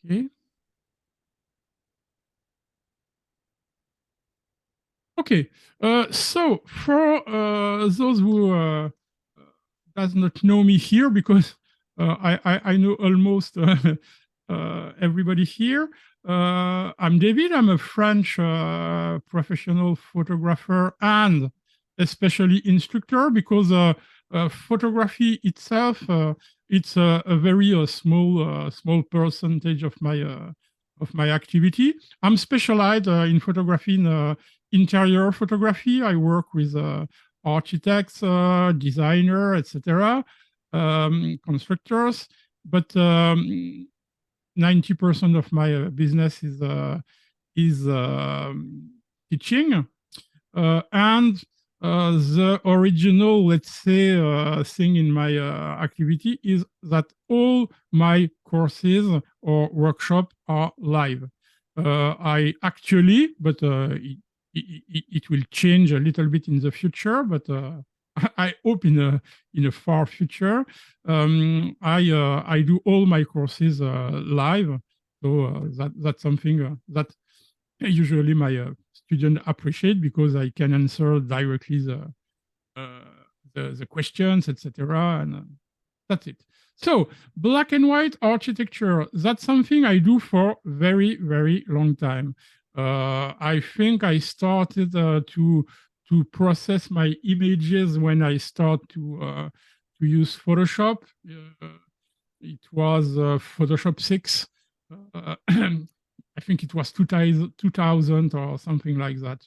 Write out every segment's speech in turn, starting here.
Okay. Okay. So for those who does not know me here, because I know almost everybody here. I'm David. I'm a French professional photographer and especially instructor, because photography itself, it's a very small percentage of my activity. I'm specialized in photography, in interior photography. I work with architects, designer, etc., constructors. But 90% of my business is teaching, and the original, let's say, thing in my activity is that all my courses or workshop are live. I actually, but it will change a little bit in the future, but I hope in a far future. I do all my courses live, so that's something that usually my students appreciate, because I can answer directly uh, the questions, etc. And that's it. So black and white architecture, that's something I do for very long time. I think I started to process my images when I start to use Photoshop. It was Photoshop 6. I think it was 2000 or something like that,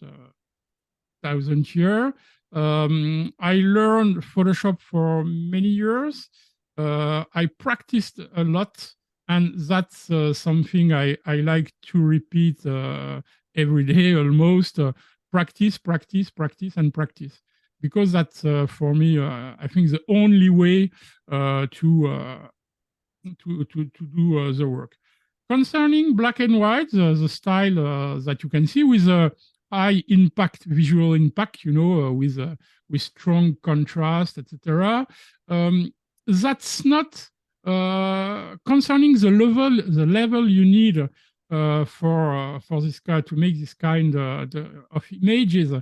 1000 year. I learned Photoshop for many years. I practiced a lot, and that's something I like to repeat every day almost. Practice, practice, practice, and practice. Because that's for me, I think, the only way to do the work. Concerning black and white, the style that you can see with a high impact, visual impact, with strong contrast, etc. That's not concerning the level you need for this kind, to make this kind of images.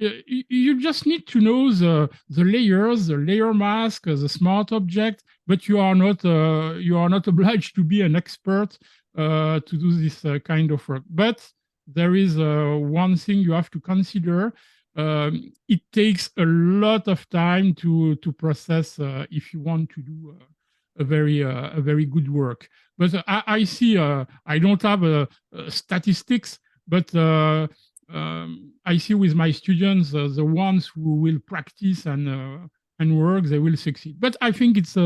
You just need to know the layers, the layer mask, the smart object, but you are not obliged to be an expert to do this kind of work. But there is one thing you have to consider. It takes a lot of time to process if you want to do a very good work. But I see, I don't have statistics, but I see with my students, the ones who will practice and work, they will succeed. But I think it's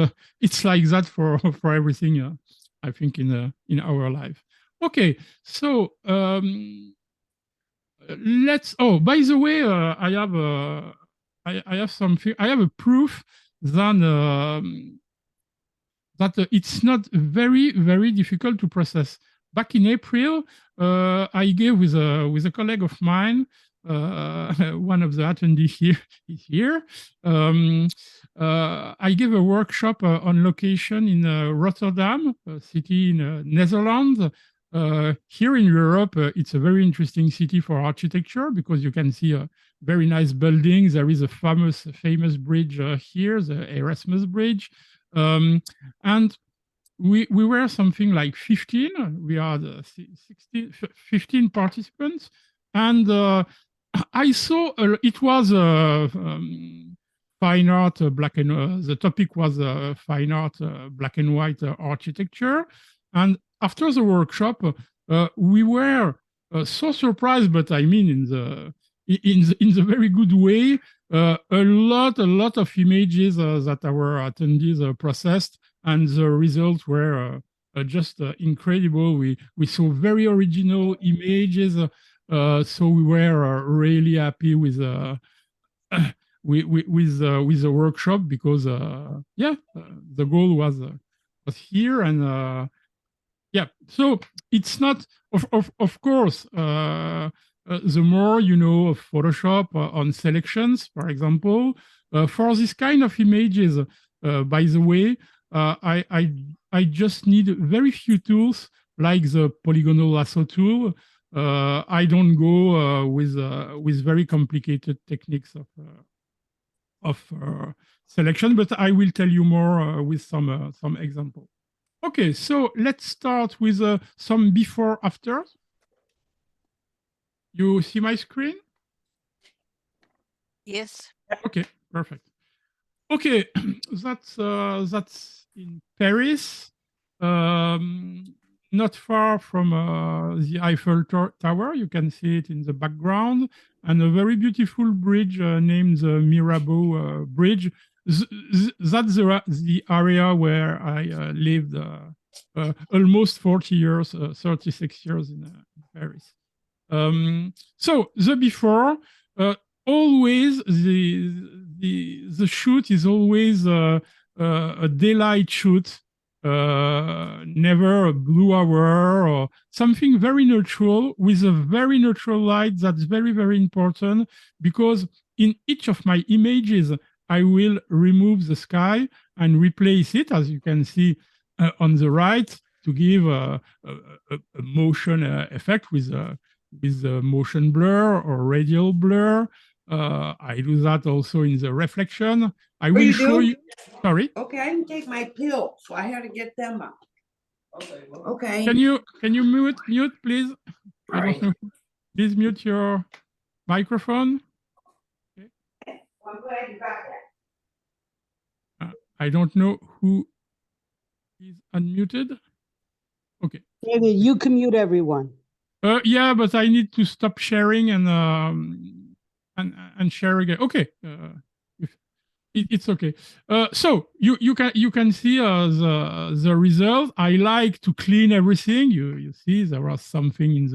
like that for everything. I think in our life. Okay, so let's. Oh, by the way, I have something. I have a proof that it's not very difficult to process. Back in April, I gave with a colleague of mine, one of the attendees here is here. I gave a workshop on location in Rotterdam, a city in Netherlands. Here in Europe, it's a very interesting city for architecture, because you can see very nice buildings. There is a famous bridge here, the Erasmus Bridge. And we were something like 15. We are 15 participants, and I saw it was fine art, black and the topic was fine art, black and white architecture. And after the workshop, we were so surprised, but I mean in the very good way. A lot of images that our attendees processed, and the results were just incredible. We saw very original images, so we were really happy with with the workshop, because the goal was here. And yeah, so it's not, of course, the more you know of Photoshop on selections, for example, for this kind of images, by the way, I just need very few tools like the polygonal lasso tool. I don't go with very complicated techniques of selection, but I will tell you more with some example. Okay, so let's start with some before after. You see my screen? Yes. Okay, perfect. Okay, that's in Paris, not far from the Eiffel Tower. You can see it in the background, and a very beautiful bridge named the Mirabeau Bridge. That's the area where I lived almost 40 years, 36 years in Paris. So the before, always the shoot is always a daylight shoot, never a blue hour or something very neutral with a very neutral light. That's very important, because in each of my images I will remove the sky and replace it, as you can see on the right, to give a motion effect with motion blur or radial blur. I do that also in the reflection. I will show you. Sorry. Okay, I didn't take my pill, so I had to get them up. Okay. Can you mute please? I don't know. Please mute your microphone. Okay. I'm glad you got that. I don't know who is unmuted. Okay. David, you can mute everyone. Yeah, but I need to stop sharing and share again. Okay. It's okay. So you can see the result. I like to clean everything. You see there was something in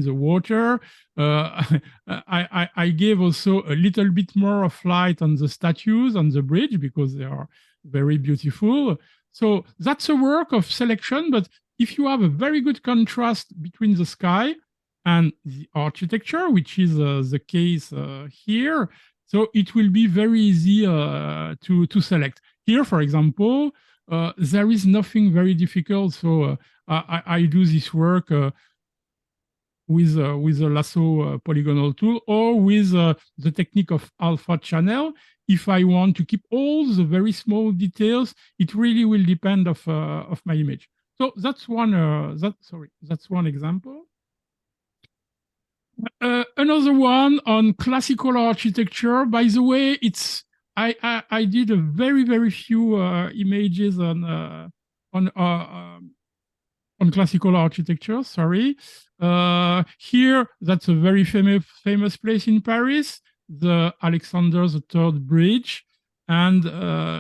the water. I gave also a little bit more of light on the statues on the bridge because they are very beautiful. So that's a work of selection. But if you have a very good contrast between the sky and the architecture, which is the case here, so it will be very easy to select. Here, for example, there is nothing very difficult. So I do this work with a lasso polygonal tool or with the technique of alpha channel. If I want to keep all the very small details, it really will depend of my image. So that's one. That's one example. Another one on classical architecture. By the way, it's I did a very few images on classical architecture. Sorry. Here, that's a very famous place in Paris, the Alexander III Bridge, and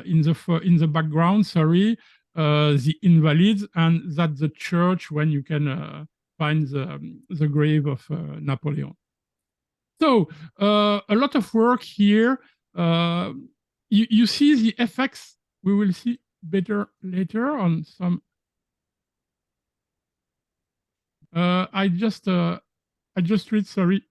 in the background, sorry, the Invalides, and that's the church when you can find the grave of Napoleon. So a lot of work here. You see the effects. We will see better later on some. I just read, sorry,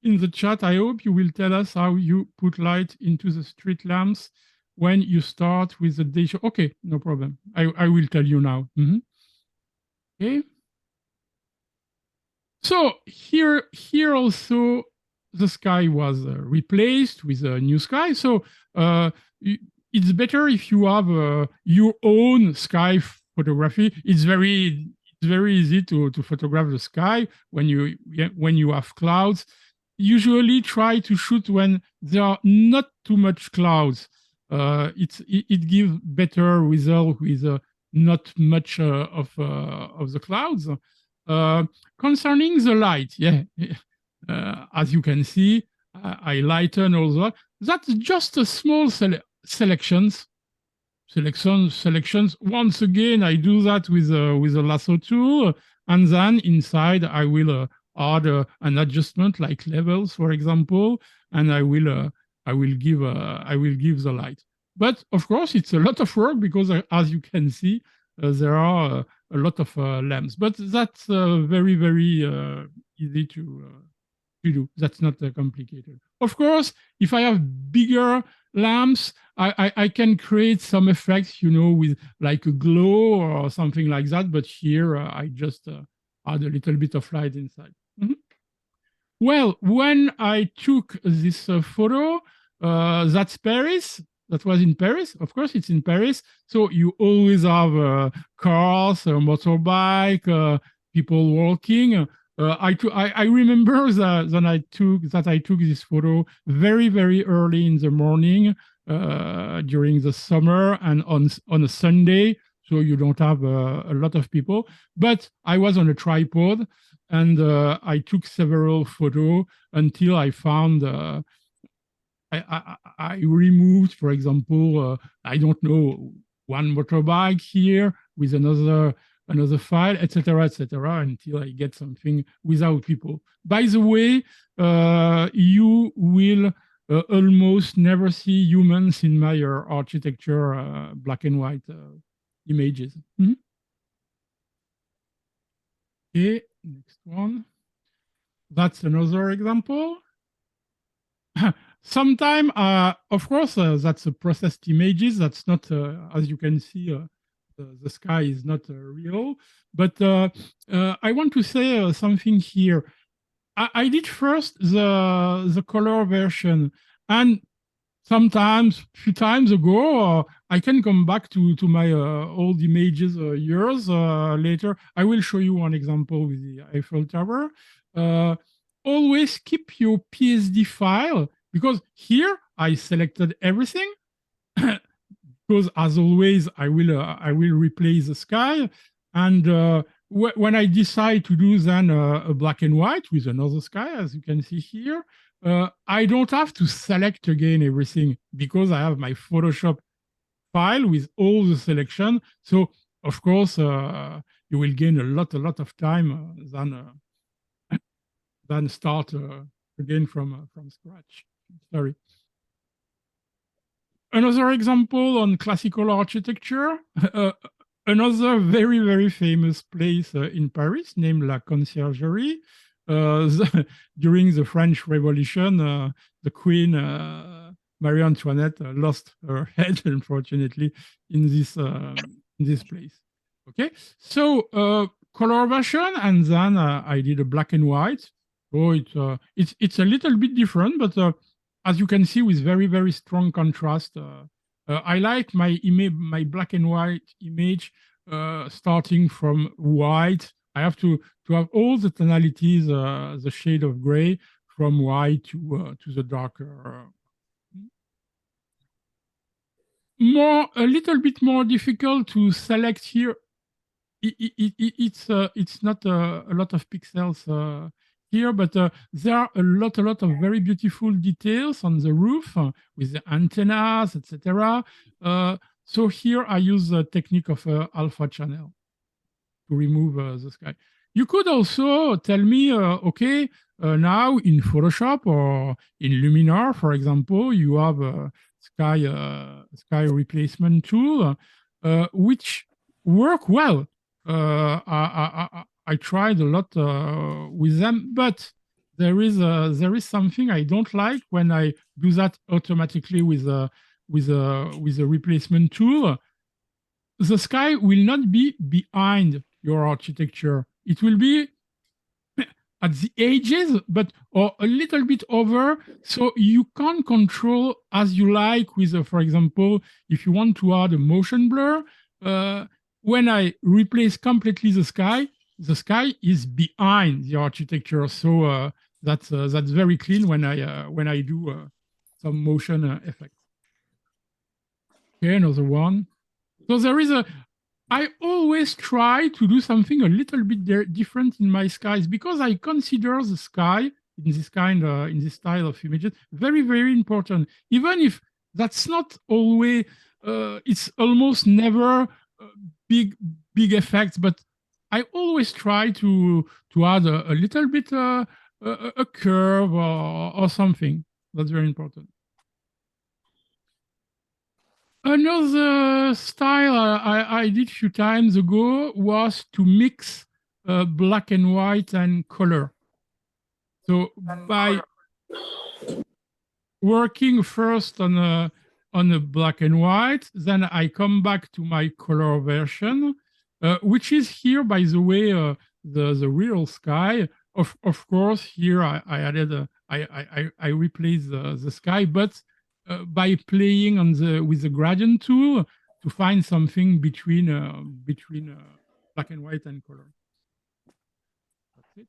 in the chat. I hope you will tell us how you put light into the street lamps when you start with the day show. Okay, no problem. I will tell you now. Okay. So here also the sky was replaced with a new sky. So it's better if you have your own sky photography. It's very easy to photograph the sky when you have clouds. Usually try to shoot when there are not too much clouds. It gives better result with not much of the clouds. Concerning the light, as you can see, I lighten all that. That's just a small selections. Once again, I do that with a lasso tool, and then inside I will add an adjustment like levels, for example, and I will give the light. But of course, it's a lot of work because, as you can see, there are a lot of lamps. But that's very easy to do. That's not complicated. Of course, if I have bigger lamps, I can create some effects, you know, with like a glow or something like that. But here I just add a little bit of light inside. Well, when I took this photo, that's Paris. That was in Paris. Of course, it's in Paris. So you always have cars, motorbike, people walking. I remember that I took this photo very, very early in the morning during the summer and on a Sunday. So you don't have a lot of people. But I was on a tripod and I took several photos until I found I removed, for example, I don't know, one motorbike here with another file, etc., until I get something without people. By the way, you will almost never see humans in my architecture black and white images. Okay, next one. That's another example. Sometime, of course, that's a processed images. That's not, as you can see, the sky is not real. But I want to say something here. I did first the color version, and sometimes, a few times ago, I can come back to my old images years later. I will show you one example with the Eiffel Tower. Always keep your PSD file, because here I selected everything. Because as always, I will replace the sky, and when I decide to do then a black and white with another sky, as you can see here, I don't have to select again everything because I have my Photoshop file with all the selection. So of course, you will gain a lot of time than start again from scratch. Sorry. Another example on classical architecture, another very, very famous place in Paris named La Conciergerie. During the French Revolution, the Queen Marie Antoinette lost her head, unfortunately, in this place. Okay, so color version, and then I did a black and white. So it's a little bit different, but as you can see, with very, very strong contrast. I like my black and white image starting from white. I have to have all the tonalities, the shade of gray, from white to the darker. A little bit more difficult to select here. It's not a lot of pixels here, but there are a lot of very beautiful details on the roof with the antennas, etc. So here I use the technique of alpha channel to remove the sky. You could also tell me, okay, now in Photoshop or in Luminar, for example, you have a sky replacement tool, which work well. I tried a lot with them, but there is something I don't like when I do that automatically with a replacement tool. The sky will not be behind your architecture. It will be at the edges, but or a little bit over, so you can't control as you like with, for example, if you want to add a motion blur, when I replace completely the sky is behind the architecture. So that's very clean when I do some motion effects. Okay, another one. So there is I always try to do something a little bit different in my skies, because I consider the sky in this in this style of images very, very important. Even if that's not always, it's almost never big effects, but I always try to add a little bit a curve or something. That's very important. Another style I did a few times ago was to mix black and white and color. So by working first on a black and white, then I come back to my color version, which is here, by the way, the real sky. Of course, here I added I replaced the sky, but by playing on with the gradient tool to find something between black and white and color. That's it.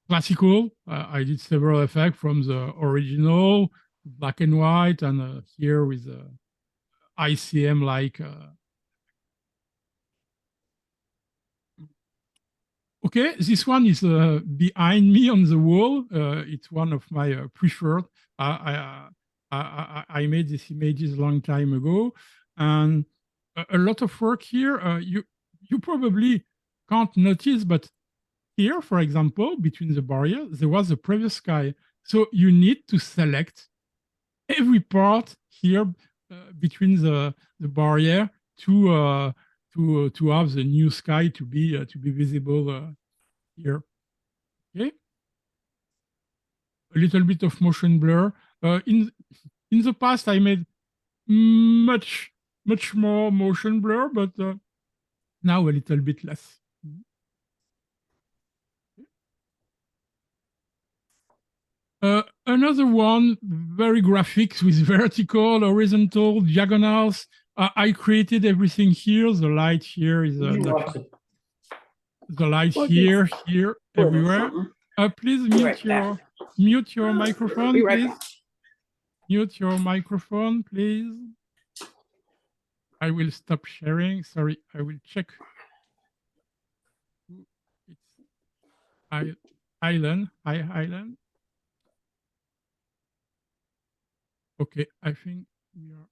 Classical, I did several effects from the original black and white, and here with ICM like. Okay, this one is behind me on the wall. It's one of my preferred. I made these images a long time ago, and a lot of work here. You probably can't notice, but here, for example, between the barrier, there was a previous sky. So you need to select every part here between the barrier to have the new sky to be visible here. Okay. A little bit of motion blur. In the past, I made much more motion blur, but now a little bit less. Another one, very graphic with vertical, horizontal, diagonals. I created everything here. The light here is the light here, everywhere. Please mute your microphone, please. Mute your microphone, please. I will stop sharing. Sorry, I will check. It's Island. Hi, Island. Okay, I think we are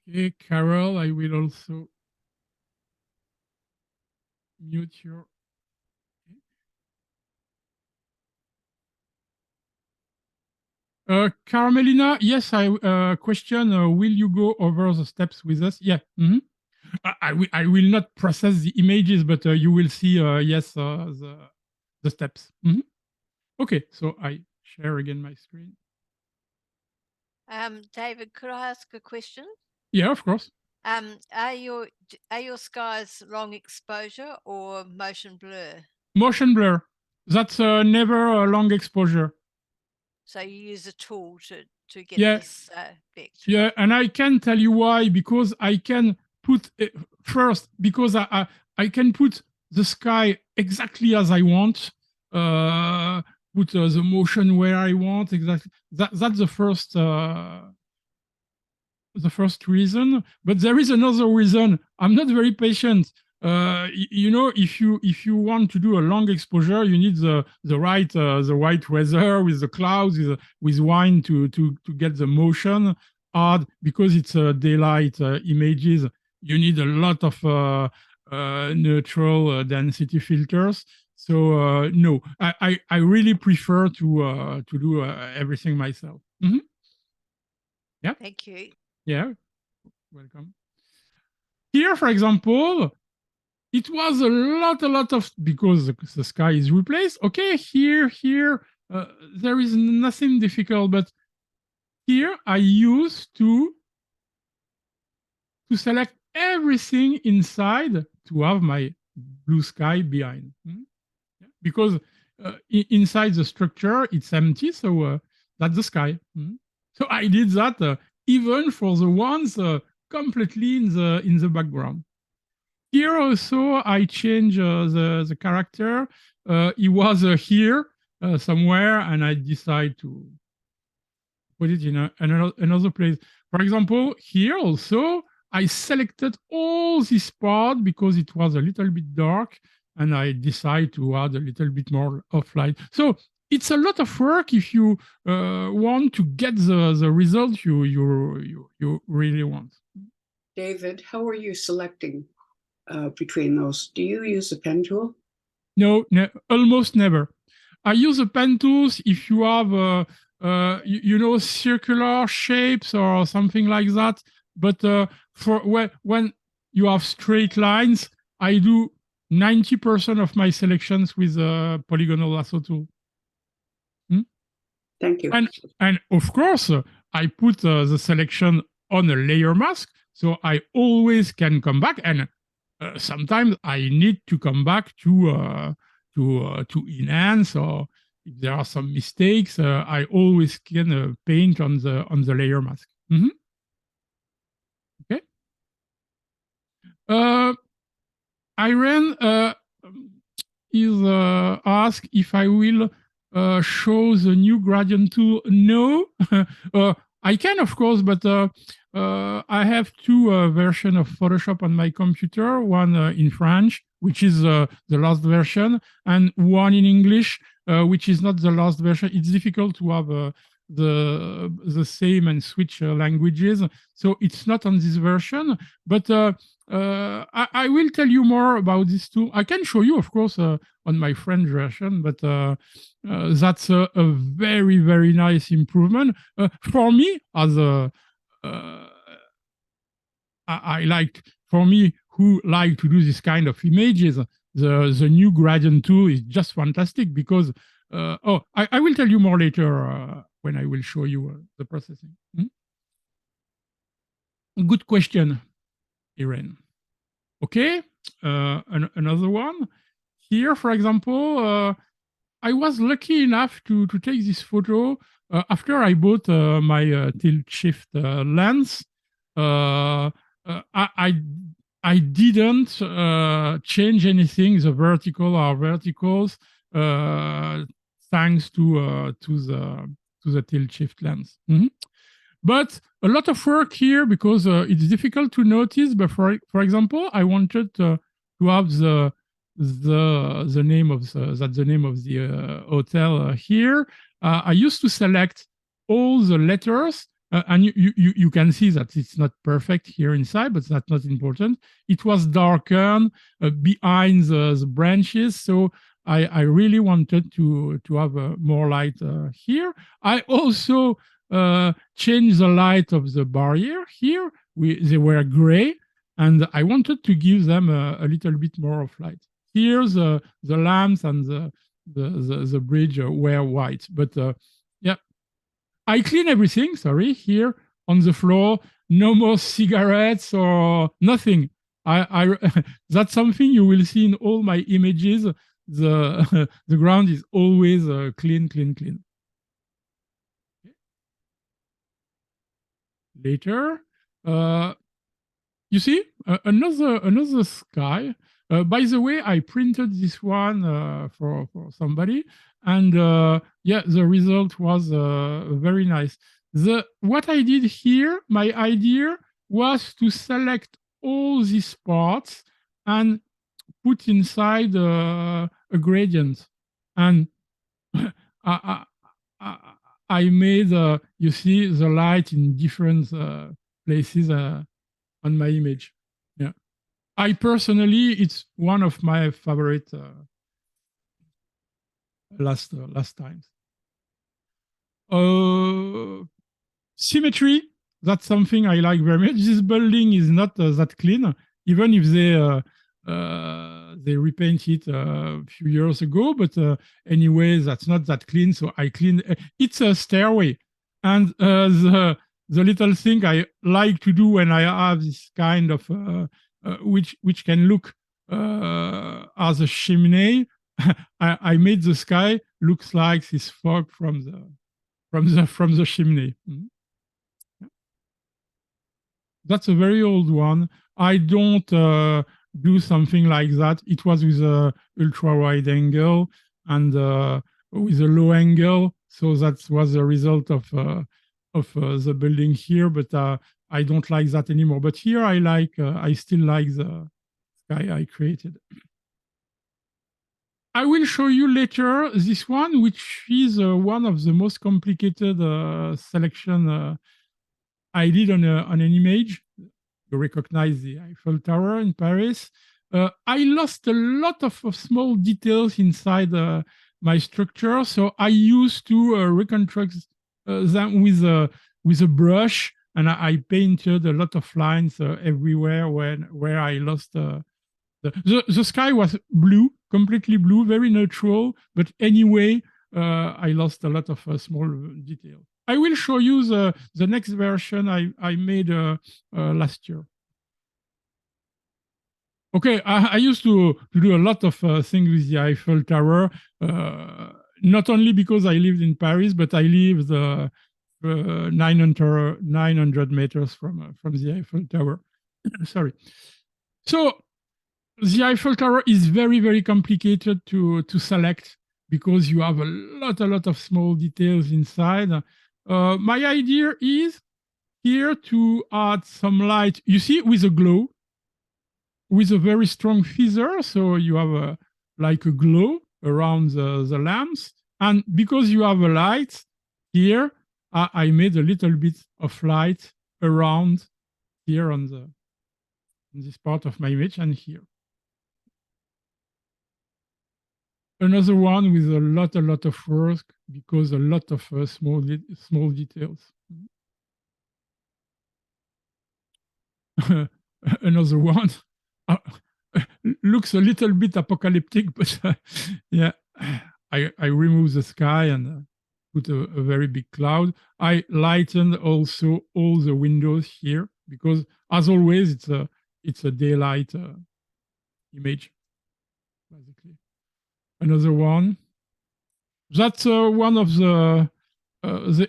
okay. Carol, I will also mute your. Carmelina, yes, I question. Will you go over the steps with us? Yeah. I will not process the images, but you will see. Yes, the steps. Okay, so I share again my screen. David, could I ask a question? Yeah, of course. Are your skies long exposure or motion blur? Motion blur. That's never a long exposure. So you use a tool to get this effect. Yeah, and I can tell you why, because I can put first, because I can put the sky exactly as I want, put the motion where I want, exactly. That's the first reason. But there is another reason. I'm not very patient. You know, if you want to do a long exposure, you need the right weather with the clouds, with wind to get the motion hard, because it's daylight images. You need a lot of neutral density filters. So no, I really prefer to do everything myself. Yeah. Thank you. Yeah. Welcome. Here, for example, it was a lot of, because the sky is replaced. Okay, here, there is nothing difficult, but here I used to select everything inside to have my blue sky behind. Because inside the structure, it's empty, so that's the sky. So I did that even for the ones completely in the background. Here also, I changed the character. He was here somewhere, and I decided to put it in another place. For example, here also, I selected all this part because it was a little bit dark, and I decided to add a little bit more of light. So it's a lot of work if you want to get the result you really want. David, how are you selecting between those? Do you use a pen tool? No, almost never. I use a pen tools if you have, you know, circular shapes or something like that. But for when you have straight lines, I do 90% of my selections with a polygonal lasso tool. Thank you. And of course, I put the selection on a layer mask, so I always can come back. And sometimes I need to come back to enhance, or if there are some mistakes, I always can paint on the layer mask. Okay. Irene is asked if I will show the new gradient tool. No, I can, of course, but I have two versions of Photoshop on my computer, one in French, which is the last version, and one in English, which is not the last version. It's difficult to have the same and switch languages, so it's not on this version, but I will tell you more about this tool. I can show you, of course, on my French version, but that's a very, very nice improvement. For me, as I like, for me, who like to do this kind of images, the new gradient tool is just fantastic because, I will tell you more later when I will show you the processing. Good question, Irene. Okay, another one. Here, for example, I was lucky enough to take this photo after I bought my tilt shift lens. I didn't change anything, the vertical or verticals, thanks to the tilt shift lens. But a lot of work here because it's difficult to notice. But for example, I wanted to have the name of the name of the hotel here. I used to select all the letters, and you can see that it's not perfect here inside, but that's not important. It was darkened behind the branches, so I really wanted to have more light here. I also changed the light of the barrier here. They were gray, and I wanted to give them a little bit more of light. Here, the lamps and the bridge were white, but yeah, I clean everything. Sorry, here on the floor, no more cigarettes or nothing. That's something you will see in all my images. The ground is always clean, clean, clean. Later, you see another sky. By the way, I printed this one for somebody, and yeah, the result was very nice. What I did here, my idea was to select all these parts and put inside a gradient, and I made, you see, the light in different places on my image. Yeah, I personally, it's one of my favorite last times. Symmetry, that's something I like very much. This building is not that clean, even if they repainted it a few years ago, but anyway, that's not that clean, so I clean. It's a stairway, and the little thing I like to do when I have this kind of which can look as a chimney, I made the sky looks like this fog from the chimney. That's a very old one. I don't do something like that. It was with a ultra wide angle and with a low angle, so that was the result of the building here. But I don't like that anymore. But here I still like the sky I created. I will show you later this one, which is one of the most complicated selection I did on an image. You recognize the Eiffel Tower in Paris. I lost a lot of small details inside my structure, so I used to reconstruct them with a brush, and I painted a lot of lines everywhere where I lost The sky was blue, completely blue, very neutral, but anyway, I lost a lot of small details. I will show you the next version I made last year. Okay, I used to do a lot of things with the Eiffel Tower, not only because I lived in Paris, but I lived 900 meters from the Eiffel Tower. Sorry. So the Eiffel Tower is very, very complicated to select because you have a lot of small details inside. My idea is here to add some light, you see, with a glow, with a very strong feather, so you have like a glow around the lamps. And because you have a light here, I made a little bit of light around here on this part of my image and here. Another one with a lot of work because a lot of small details. Another one looks a little bit apocalyptic, but yeah, I removed the sky and put a very big cloud. I lightened also all the windows here because, as always, it's a daylight image, basically. Another one. That's one of the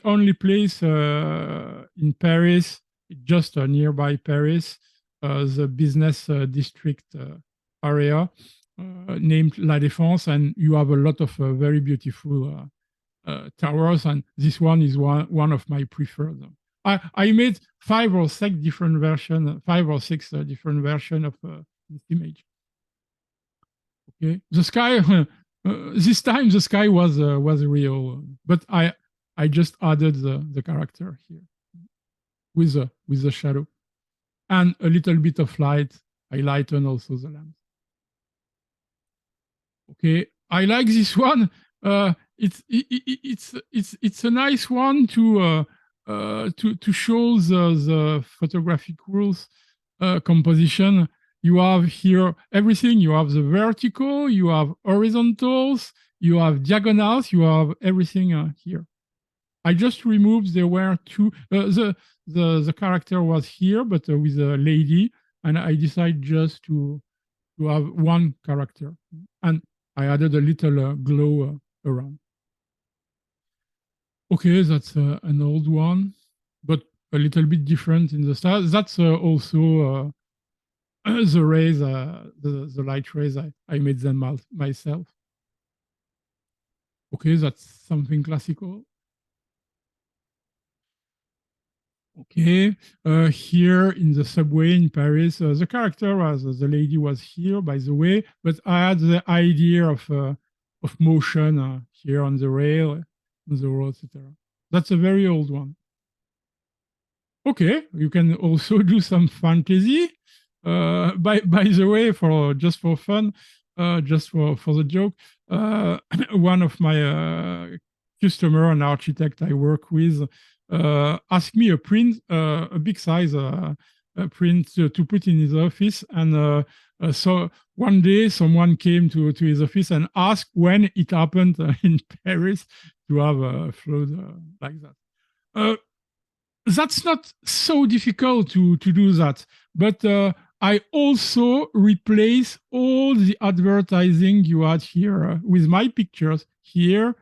only place in Paris, just nearby Paris, the business district area named La Défense, and you have a lot of very beautiful towers, and this one is one of my preferred. I made 5 or 6 different versions of this image. Okay, the sky. This time the sky was real, but I just added the character here with the shadow and a little bit of light. I lighten also the lamp. Okay, I like this one. It's a nice one to show the photographic rules composition. You have here everything. You have the vertical, you have horizontals, you have diagonals, you have everything here. I just removed, there were 2, the character was here, but with a lady, and I decided just to have one character. And I added a little glow around. Okay, that's an old one, but a little bit different in the style. That's also the rays, the light rays, I made them myself. Okay, that's something classical. Okay, here in the subway in Paris, the character was, the lady was here, by the way, but I had the idea of motion here on the rail, on the road, etc. That's a very old one. Okay, you can also do some fantasy. By the way, just for fun, just for the joke, one of my customer, an architect I work with, asked me a print, a big size print to put in his office, and so one day someone came to his office and asked when it happened in Paris to have a flood like that. That's not so difficult to do that, but I also replace all the advertising you had here with my pictures here,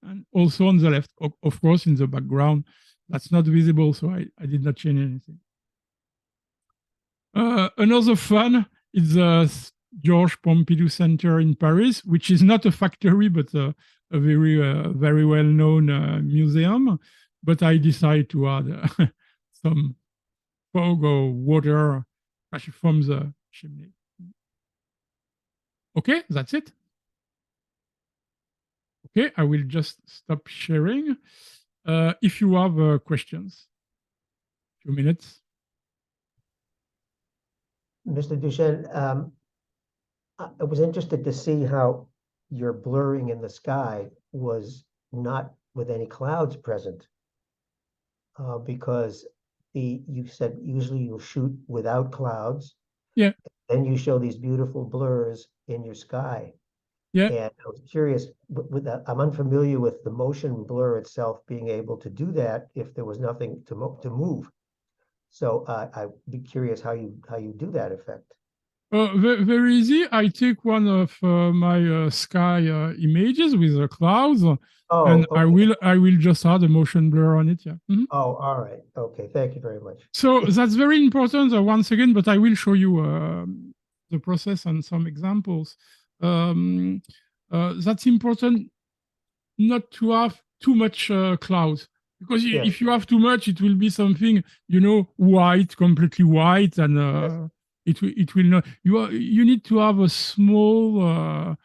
and also on the left. Of course, in the background, that's not visible, so I did not change anything. Another fun is the Georges Pompidou Center in Paris, which is not a factory, but a very well-known museum. But I decided to add some fog or water from the chimney. Okay, that's it. Okay, I will just stop sharing. If you have questions, a few minutes. Mr. Duchesne, I was interested to see how your blurring in the sky was not with any clouds present, because you said usually you shoot without clouds, Yeah. Then you show these beautiful blurs in your sky. Yeah. And I was curious, with that, I'm unfamiliar with the motion blur itself being able to do that if there was nothing to move. So I'd be curious how you do that effect. Very easy. I take one of my sky images with the clouds, and Oh, okay. I will just add a motion blur on it. Yeah. Mhm. Oh, all right. Okay. Thank you very much. So that's very important once again, but I will show you the process and some examples. That's important not to have too much clouds, because Yes. if you have too much, it will be something, white, completely white, and it will not. You need to have a small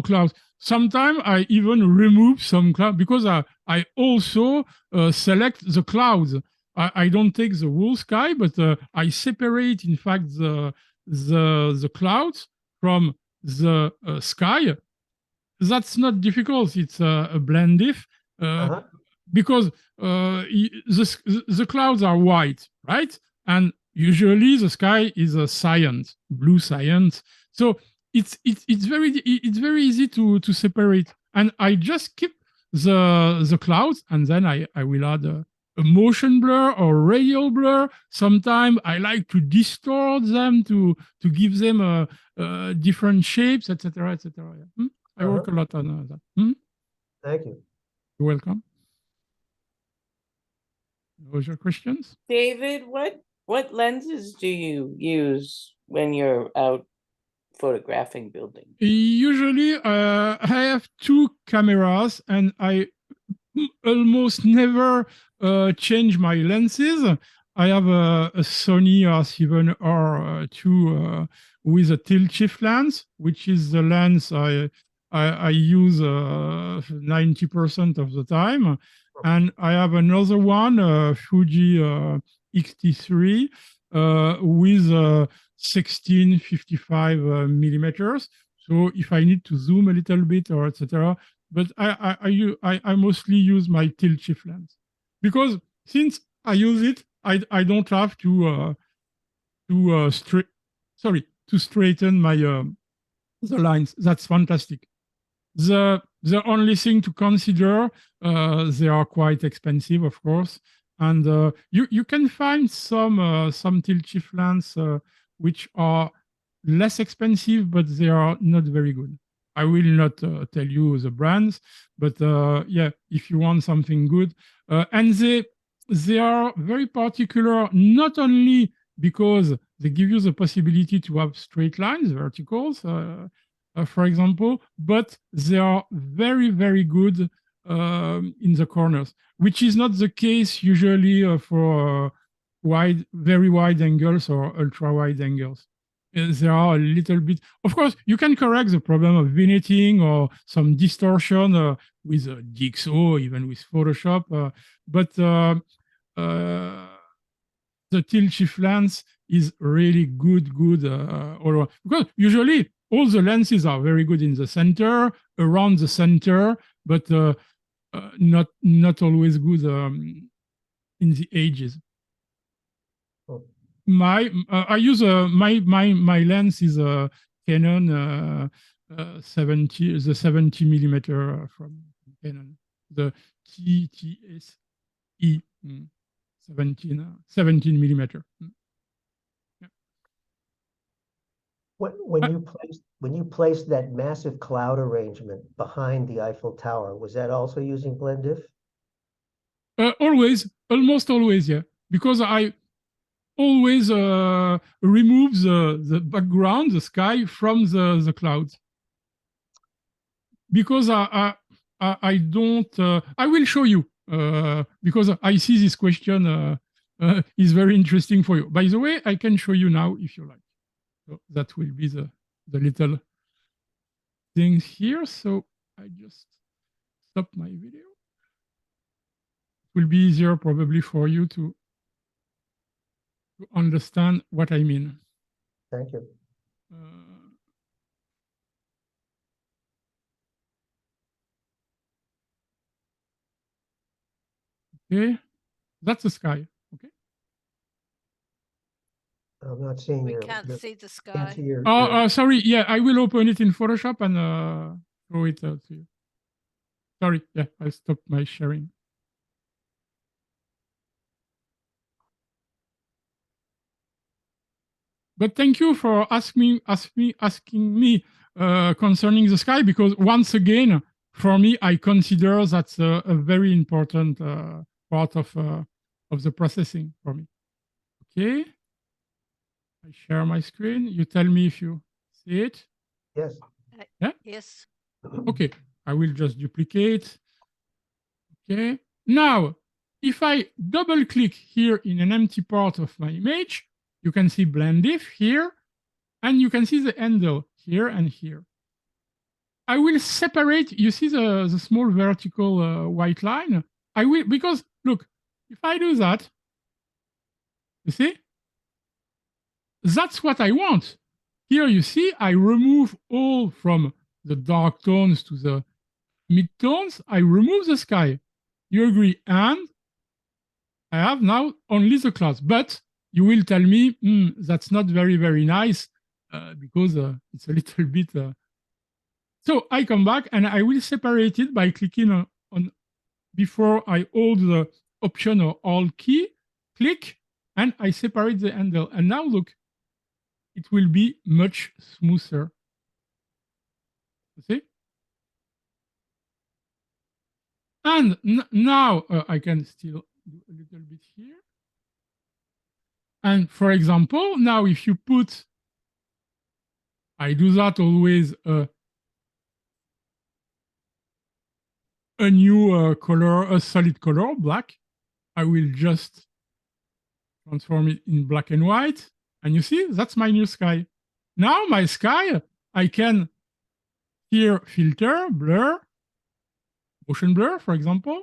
cloud. Sometimes I even remove some cloud because I also select the clouds. I don't take the whole sky, but I separate, in fact, the clouds from the sky. That's not difficult. It's a blend diff Uh-huh. because the clouds are white, right? And usually the sky is a cyan, blue cyan. So it's very easy to separate. And I just keep the clouds, and then I will add a motion blur or radial blur. Sometimes I like to distort them to give them different shapes, etc., etc. Yeah. I work a lot on that. Thank you. You're welcome. Those are questions? David, what lenses do you use when you're out photographing buildings? Usually, I have two cameras, and I almost never change my lenses. I have a Sony R7R2 with a tilt shift lens, which is the lens I use 90% of the time. And I have another one, Fuji X-T3, with 1655 millimeters. So if I need to zoom a little bit or etc., but I mostly use my tilt shift lens, because since I use it, I don't have to straighten my the lines. That's fantastic. The only thing to consider, they are quite expensive, of course, and you can find some tilt shift lens which are less expensive, but they are not very good. I will not tell you the brands, but yeah, if you want something good, and they are very particular, not only because they give you the possibility to have straight lines, verticals, for example, but they are very, very good in the corners, which is not the case usually for very wide angles or ultra wide angles. There are a little bit, of course, you can correct the problem of vignetting or some distortion with DxO, even with Photoshop, but the tilt shift lens is really good all around. Because usually all the lenses are very good in the center, around the center, but not always good in the edges. I use my lens is a Canon 70 millimeter from Canon, the TTSE 17 millimeter. Yeah. When you placed that massive cloud arrangement behind the Eiffel Tower, was that also using blend diff? Always, almost always, yeah, because I always remove the background, the sky, from the clouds, because I don't. I will show you because I see this question is very interesting for you. By the way, I can show you now if you like. So that will be the little things here. So I just stop my video. It will be easier probably for you to understand what I mean. Thank you. Okay, that's the sky. Okay. I'm not seeing We your. can't your- see the can't sky. see your- Oh, your- sorry. Yeah, I will open it in Photoshop and show it to you. Sorry. Yeah, I stopped my sharing. But thank you for asking me concerning the sky, because once again, for me, I consider that's a very important part of the processing for me. Okay, I share my screen. You tell me if you see it. Yes. Yes. Okay, I will just duplicate. Okay, now if I double click here in an empty part of my image, you can see blend if here, and you can see the handle here and here. I will separate, you see the small vertical white line? I will, because look, if I do that, you see? That's what I want. Here you see, I remove all from the dark tones to the mid-tones, I remove the sky. You agree? And I have now only the clouds. But you will tell me, that's not very, very nice because it's a little bit. So I come back and I will separate it by clicking on before I hold the Option or Alt key, click, and I separate the handle. And now look, it will be much smoother. You see? And now I can still do a little bit here. And for example, now if you put, I do that always a new color, a solid color, black. I will just transform it in black and white. And you see, that's my new sky. Now my sky, I can here filter, blur, motion blur, for example.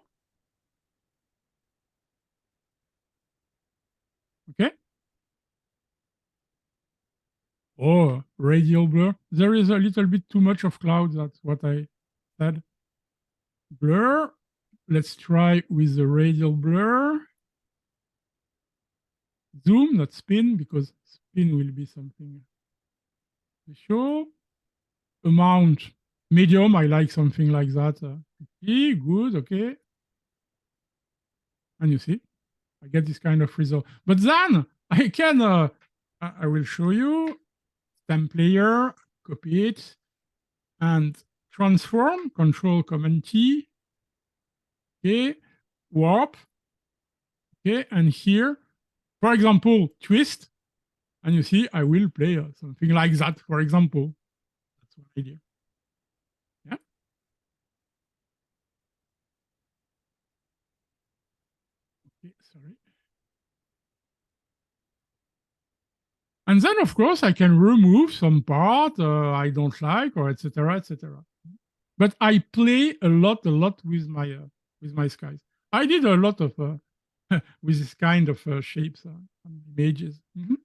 Okay. Oh, radial blur. There is a little bit too much of cloud. That's what I said. Blur. Let's try with the radial blur. Zoom, not spin, because spin will be something to show. Amount, medium. I like something like that. Good, okay. And you see, I get this kind of result. But then I can, I will show you, stamp layer, copy it, and transform, Control Command T, okay, warp, okay, and here, for example, twist, and you see, I will play something like that, for example. That's one idea. Yeah. Okay, sorry. And then, of course, I can remove some part I don't like, or etc., etc. But I play a lot with my skies. I did a lot of with this kind of shapes and images. Mm-hmm.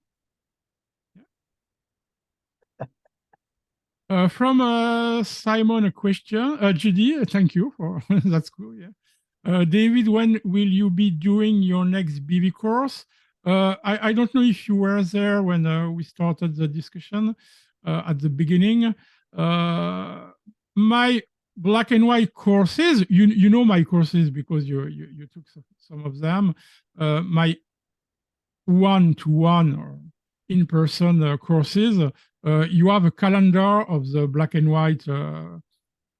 Yeah. From Simon, a question. Judy, thank you for that's cool. Yeah. David, when will you be doing your next BV course? I don't know if you were there when we started the discussion at the beginning. My black and white courses, you know my courses because you took some of them. My one-to-one or in-person courses, you have a calendar of the black and white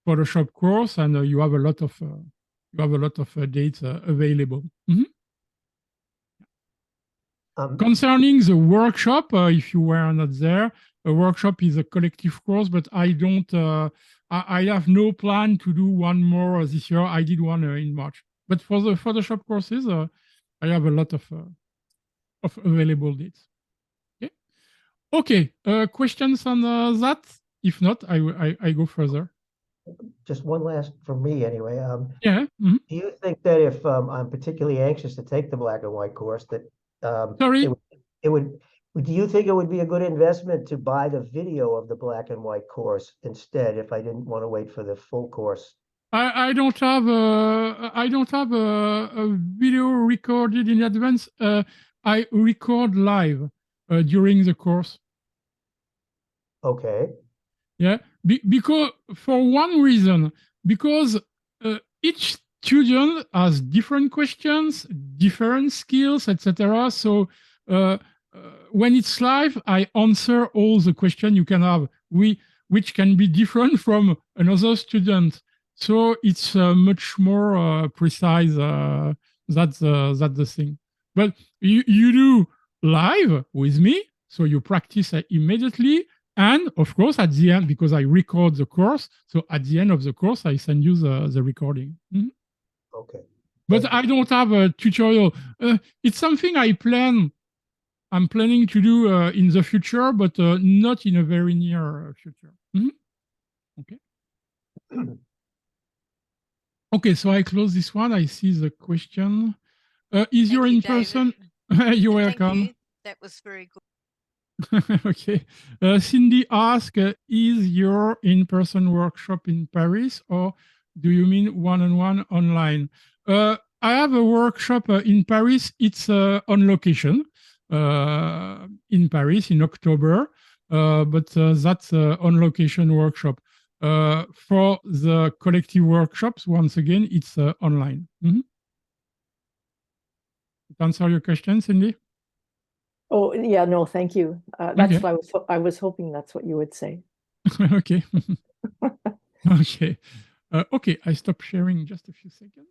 Photoshop course, and you have a lot of dates available. Mm-hmm. Concerning the workshop, if you were not there, a workshop is a collective course, but I don't. I have no plan to do one more this year. I did one in March, but for the Photoshop courses, I have a lot of available dates. Okay. Okay. Questions on that? If not, I go further. Just one last from me anyway. Yeah. Mm-hmm. Do you think that if I'm particularly anxious to take the black and white course, that Sorry. it would, do you think it would be a good investment to buy the video of the black and white course instead if I didn't want to wait for the full course? I don't have a video recorded in advance. I record live. during the course. Okay, Yeah, because for one reason, because each student has different questions, different skills, etc. So when it's live, I answer all the questions you can have, which can be different from another student. So it's much more precise. That's the thing. But you do live with me, so you practice immediately. And of course, at the end, because I record the course, so at the end of the course, I send you the recording. Mhm. okay. But Thank I don't have a tutorial. It's something I'm planning to do in the future, but not in a very near future. Mhm. Okay. Okay, so I close this one. I see the question. Is Thank your you, in-person? David. You're Thank welcome. you. That was very good. Okay. Cindy asked, is your in-person workshop in Paris or do you mean one-on-one online? I have a workshop in Paris. It's on location in Paris in October, but that's on location workshop. For the collective workshops, once again, it's online. Mhm. To answer your question, Cindy? Oh, yeah, no, thank you. That's Okay. what I was hoping that's what you would say. Okay. Okay. Okay, I stop sharing just a few seconds.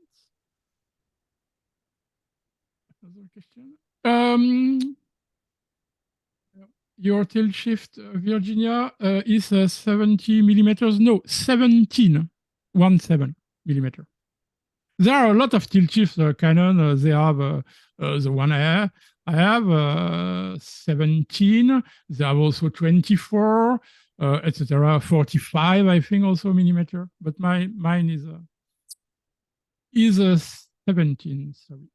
Another question. Your tilt shift, Virginia, is 70 millimeters. No, 17 millimeter. There are a lot of tilt shifts. Canon, they have the one I have 17. They have also 24, etc. 45, I think, also millimeter. But mine is 17. Sorry.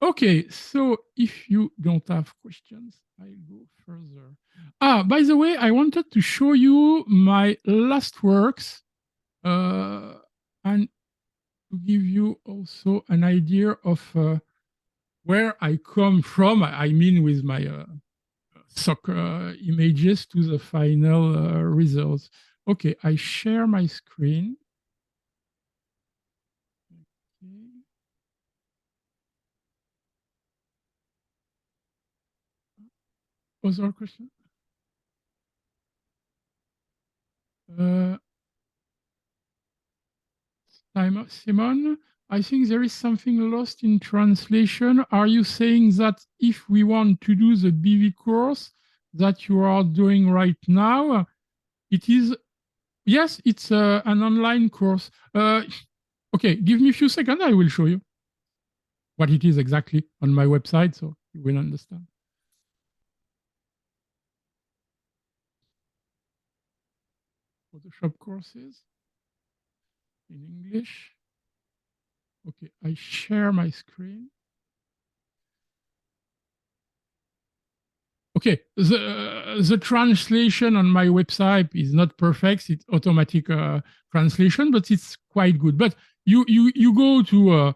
Okay, so if you don't have questions, I'll go further. By the way, I wanted to show you my last works and to give you also an idea of where I come from. I mean, with my soccer images to the final results. Okay, I share my screen. Okay. Other question? Simon, I think there is something lost in translation. Are you saying that if we want to do the BV course that you are doing right now, it is, yes, it's an online course. Okay, give me a few seconds, I will show you what it is exactly on my website, so you will understand. Photoshop courses in English. Okay, I share my screen. Okay, the translation on my website is not perfect. It's automatic translation, but it's quite good. But you go to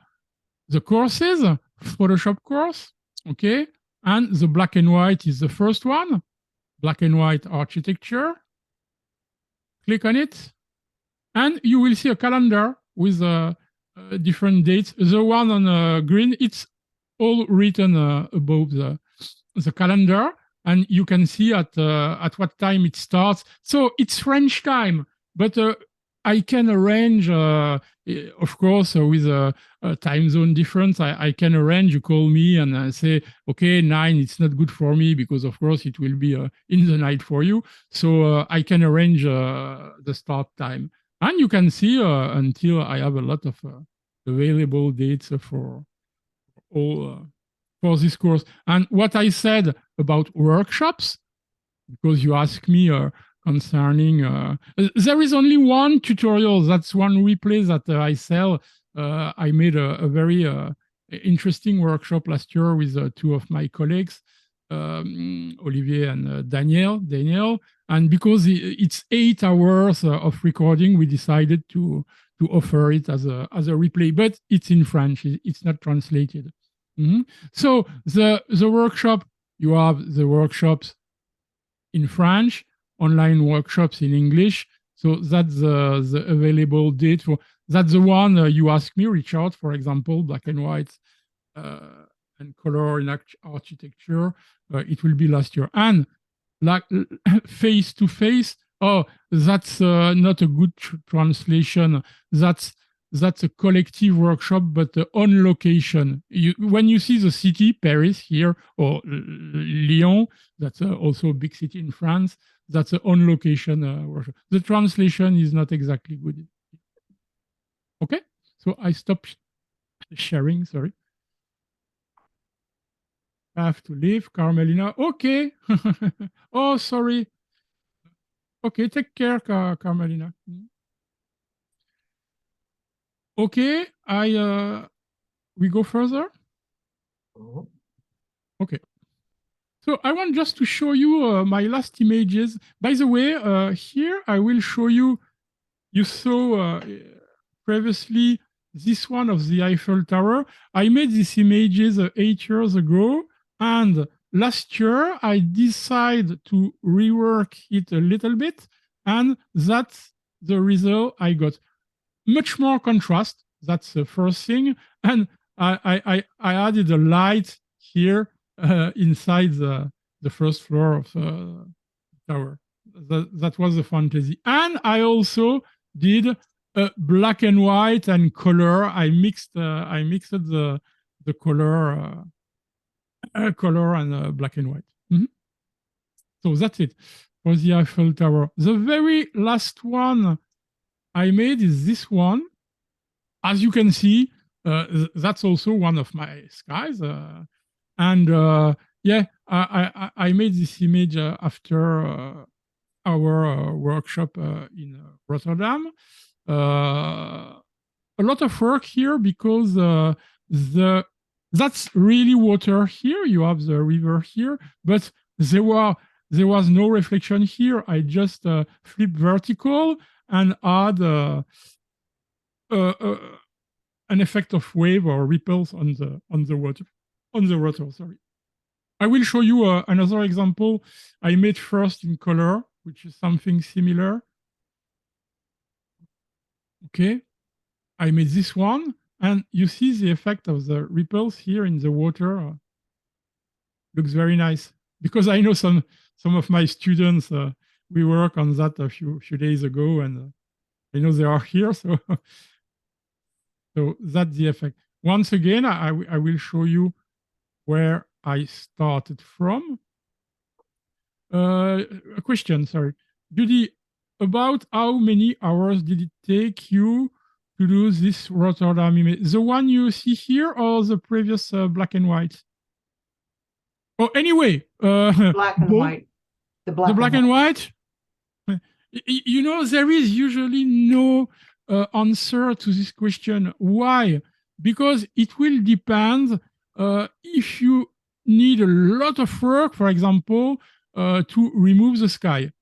the courses, Photoshop course, okay, and the black and white is the first one, black and white architecture. Click on it, and you will see a calendar with different dates. The one on green, it's all written above the calendar, and you can see at what time it starts. So it's French time, but I can arrange, of course, with a time zone difference. I can arrange. You call me and say, okay, 9, it's not good for me because, of course, it will be in the night for you. So I can arrange the start time, and you can see until I have a lot of available dates for all. For this course. And what I said about workshops, because you asked me concerning, there is only one tutorial, that's one replay that I sell. I made a very interesting workshop last year with 2 of my colleagues, Olivier and Daniel. And because it's 8 hours of recording, we decided to offer it as a replay, but it's in French, it's not translated. Mm-hmm. So the workshop you have the workshops in French, online workshops in English. So that's the available date for. That's the one you asked me, Richard, for example, black and white and color in architecture. It will be last year. And like face to face. Oh, that's not a good translation. That's a collective workshop, but on location. When you see the city, Paris here, or Lyon, that's also a big city in France, that's an on location workshop. The translation is not exactly good. Okay, so I stop sharing, sorry. I have to leave, Carmelina. Okay. Oh, sorry. Okay, take care, Carmelina. Okay, we go further. Mhm. Okay. So I want just to show you my last images. By the way, here I will show you. You saw previously this one of the Eiffel Tower. I made these images 8 years ago, and last year I decided to rework it a little bit, and that's the result I got. Much more contrast. That's the first thing, and I added a light here inside the first floor of the tower. That was the fantasy, and I also did black and white and color. I mixed the color color and black and white. So that's it for the Eiffel Tower. The very last one I made is this one. As you can see, that's also one of my skies. And yeah, I made this image after our workshop in Rotterdam. A lot of work here because that's really water here. You have the river here, but there was no reflection here. I just flipped vertical and add an effect of wave or ripples on the water. Sorry. I will show you another example I made first in color, which is something similar. Okay, I made this one, and you see the effect of the ripples here in the water. Looks very nice because I know some of my students. We work on that a few days ago, and I know they are here. So, so that's the effect. Once again, I will show you where I started from. A question, sorry, Judy. About how many hours did it take you to do this Rotterdam image? The one you see here or the previous black and white? Oh, anyway, Black and both- white. the black and white. You know, there is usually no answer to this question. Why? Because it will depend if you need a lot of work, for example, to remove the sky.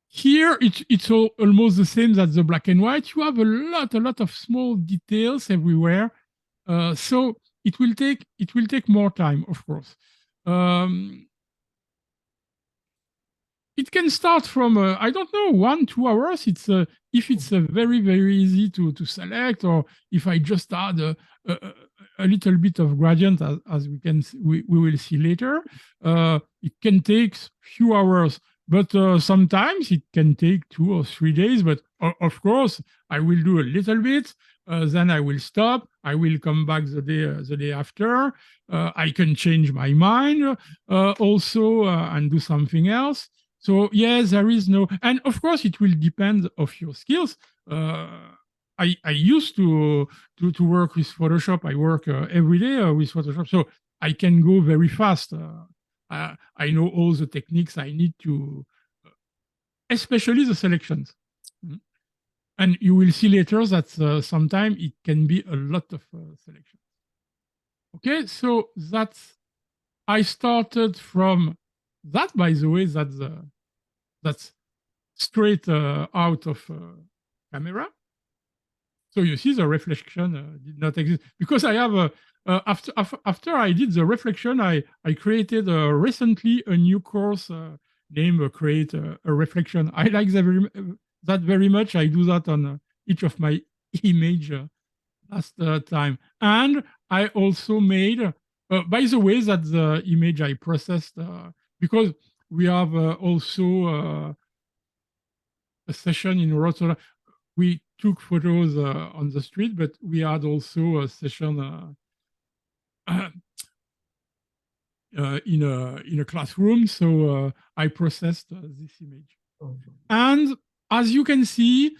Here, it's almost the same as the black and white. You have a lot of small details everywhere. So it will take more time, of course. It can start from I don't know 1-2 hours. It's if it's very easy to select, or if I just add a little bit of gradient, as we will see later. It can take few hours, but sometimes it can take 2 or 3 days. But of course, I will do a little bit. Then I will stop. I will come back the day after. I can change my mind also and do something else. So yes, there is no, and of course it will depend of your skills. I used to work with Photoshop. I work every day with Photoshop, so I can go very fast. I know all the techniques I need to, especially the selections. And you will see later that sometimes it can be a lot of selections. Okay, so I started from that. By the way, that's straight out of camera. So you see the reflection did not exist because I have after I did the reflection, I created recently a new course named Create a Reflection. I like that very much. I do that on each of my image last time. And I also made, by the way, that the image I processed, because we have also a session in Rotterdam. We took photos on the street, but we had also a session in a classroom. So I processed this image. And as you can see,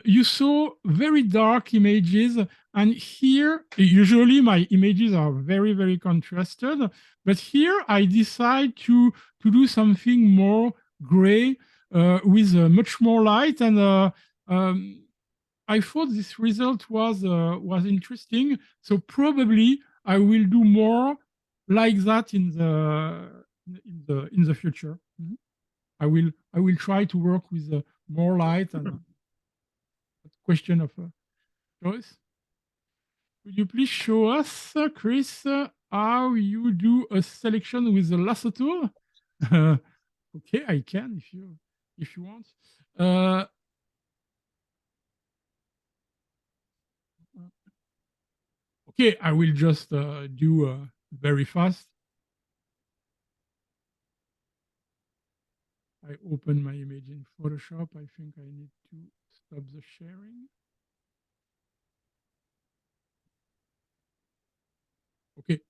you saw very dark images. And here, usually my images are very, very contrasted. But here I decide to do something more gray with much more light. And I thought this result was interesting. So probably I will do more like that in the future. Mhm. I will try to work with more light and question of choice. Could you please show us, Chris, how you do a selection with the lasso tool? Okay, I can if you want. Okay, I will just do very fast. I open my image in Photoshop. I think I need to stop the sharing. Okay,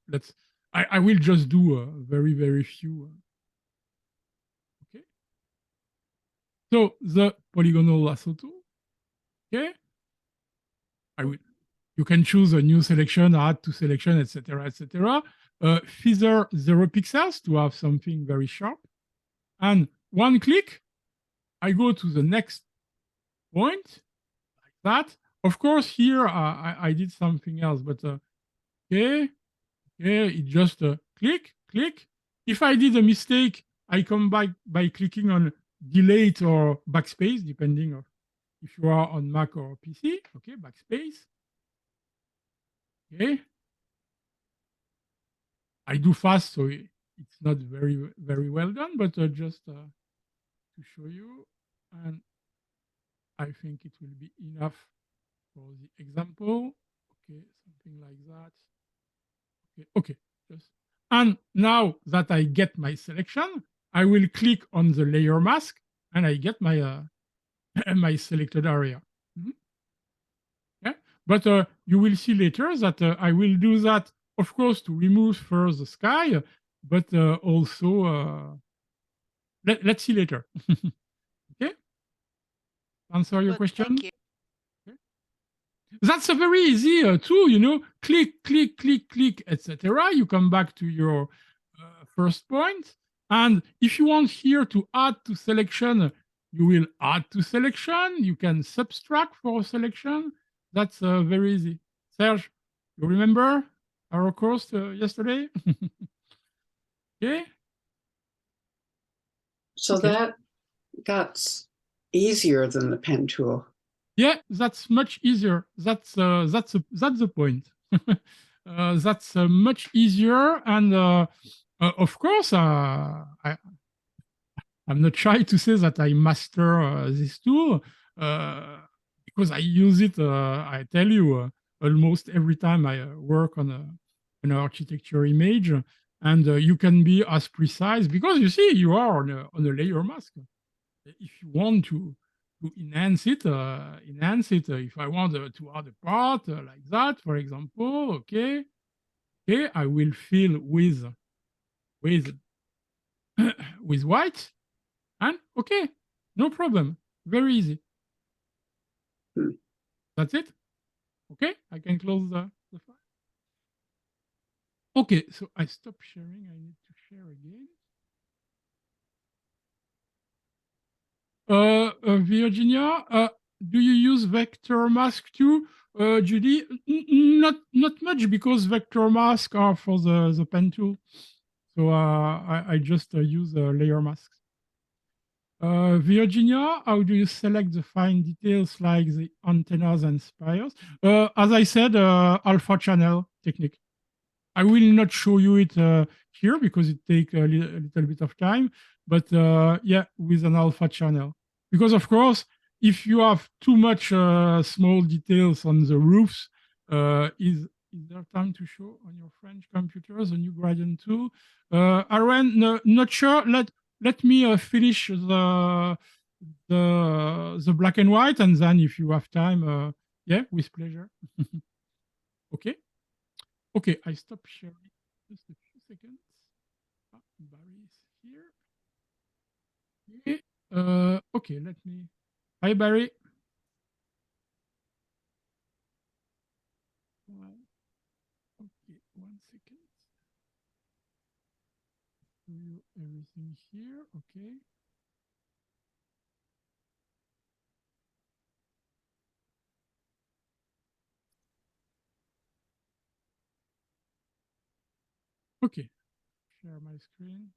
I will just do very, very few. Okay. So the polygonal lasso tool. Okay. You can choose a new selection, add to selection, etc., etc. Feather 0 pixels to have something very sharp. And one click, I go to the next point, like that. Of course, here I did something else, but okay, it just click. If I did a mistake, I come back by clicking on delete or backspace, depending on if you are on Mac or PC. Okay, backspace. Okay. I do fast, so it's not very, very well done, but just to show you. And I think it will be enough for the example. Okay, something like that. Okay, just. And now that I get my selection, I will click on the layer mask and I get my my selected area. Mm-hmm. Yeah, but you will see later that I will do that, of course, to remove first the sky, but also let's see later. Okay, answer your Good, question. thank you. That's a very easy tool, you know. Click, etc. You come back to your first point, and if you want here to add to selection, you will add to selection. You can subtract for a selection. That's very easy. Serge, you remember our course yesterday? Okay. So Okay. that's easier than the pen tool. Yeah, that's much easier. That's the point. That's much easier, and of course, I'm not shy to say that I master this tool because I use it. I tell you, almost every time I work on an architecture image, and you can be as precise because you see you are on a layer mask. If you want to enhance it. If I want to add a part like that, for example, okay, I will fill with with white, and okay, no problem, very easy. That's it. Okay, I can close the file. Okay, so I stop sharing. I need to share again. Virginia, do you use vector mask too, Judy? Not much because vector masks are for the pen tool. So I just use layer masks. Virginia, how do you select the fine details like the antennas and spires? As I said, alpha channel technique. I will not show you it here because it takes a little bit of time, but yeah, with an alpha channel. Because of course, if you have too much small details on the roofs, is there time to show on your French computers a new gradient tool? Aaron, no, not sure. Let me finish the black and white, and then if you have time, yeah, with pleasure. Okay. Okay, I stop sharing just a few seconds. Ah, Barry is here. Okay, okay, let me. Hi, Barry. Okay, 1 second. Show you everything here. Okay. Okay, share my screen.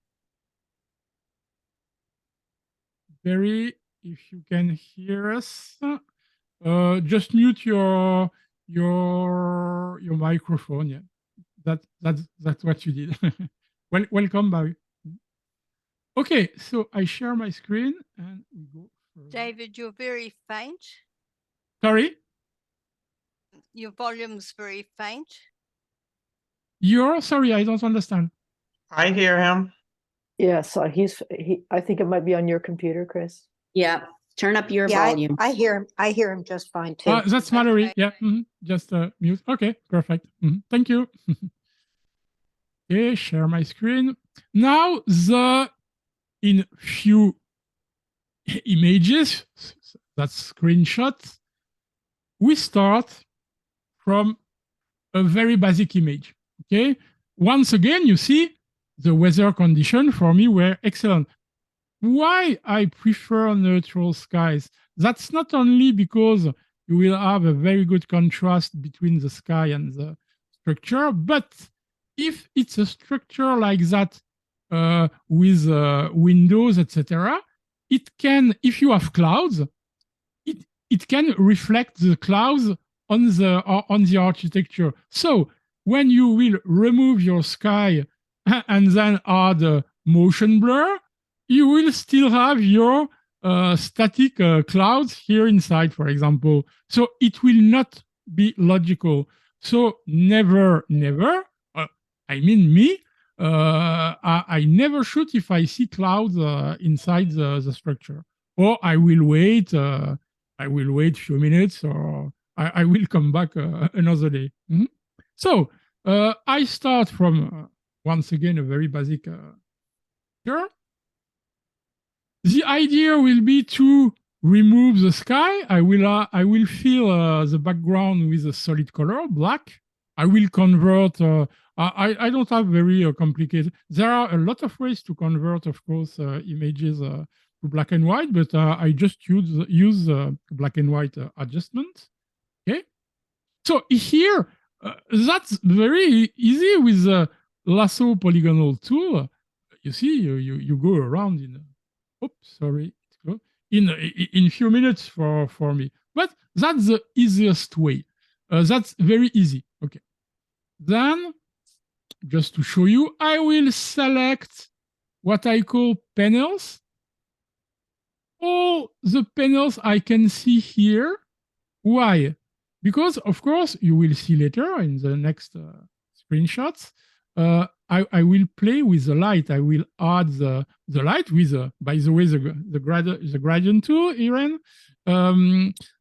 Barry, if you can hear us, just mute your microphone. Yeah, that's what you did. Welcome, Barry. Okay, so I share my screen and we go. David, you're very faint. Sorry, Your volume's very faint. you're sorry. I don't understand. I hear him. Yeah, so I think it might be on your computer, Chris. Yeah, turn up your Yeah, volume. I hear him. I hear him just fine too. That's Mallory. Okay. Yeah, just mute. Okay, perfect. Thank you. Okay, share my screen. Now in few images, that's screenshots, we start from a very basic image. Okay, once again, you see the weather condition for me were excellent. Why I prefer neutral skies? That's not only because you will have a very good contrast between the sky and the structure, but if it's a structure like that with windows, etc., it can, if you have clouds, it can reflect the clouds on the architecture. So when you will remove your sky and then add motion blur, you will still have your static clouds here inside, for example. So it will not be logical. So never, I mean me, I never shoot if I see clouds inside the structure. Or I will wait a few minutes, or I will come back another day. So I start from, once again, a very basic here. The idea will be to remove the sky. I will fill the background with a solid color, black. I will convert. I don't have very complicated. There are a lot of ways to convert, of course, images to black and white, but I just use black and white adjustment. Okay. So here, that's very easy with the lasso polygonal tool. You see, you go around in. Oops, sorry. In few minutes for me, but that's the easiest way. That's very easy. Okay. Then, just to show you, I will select what I call panels. All the panels I can see here. Why? Because, of course, you will see later in the next screenshots, I will play with the light. I will add the light with, by the way, the gradient tool, Irene.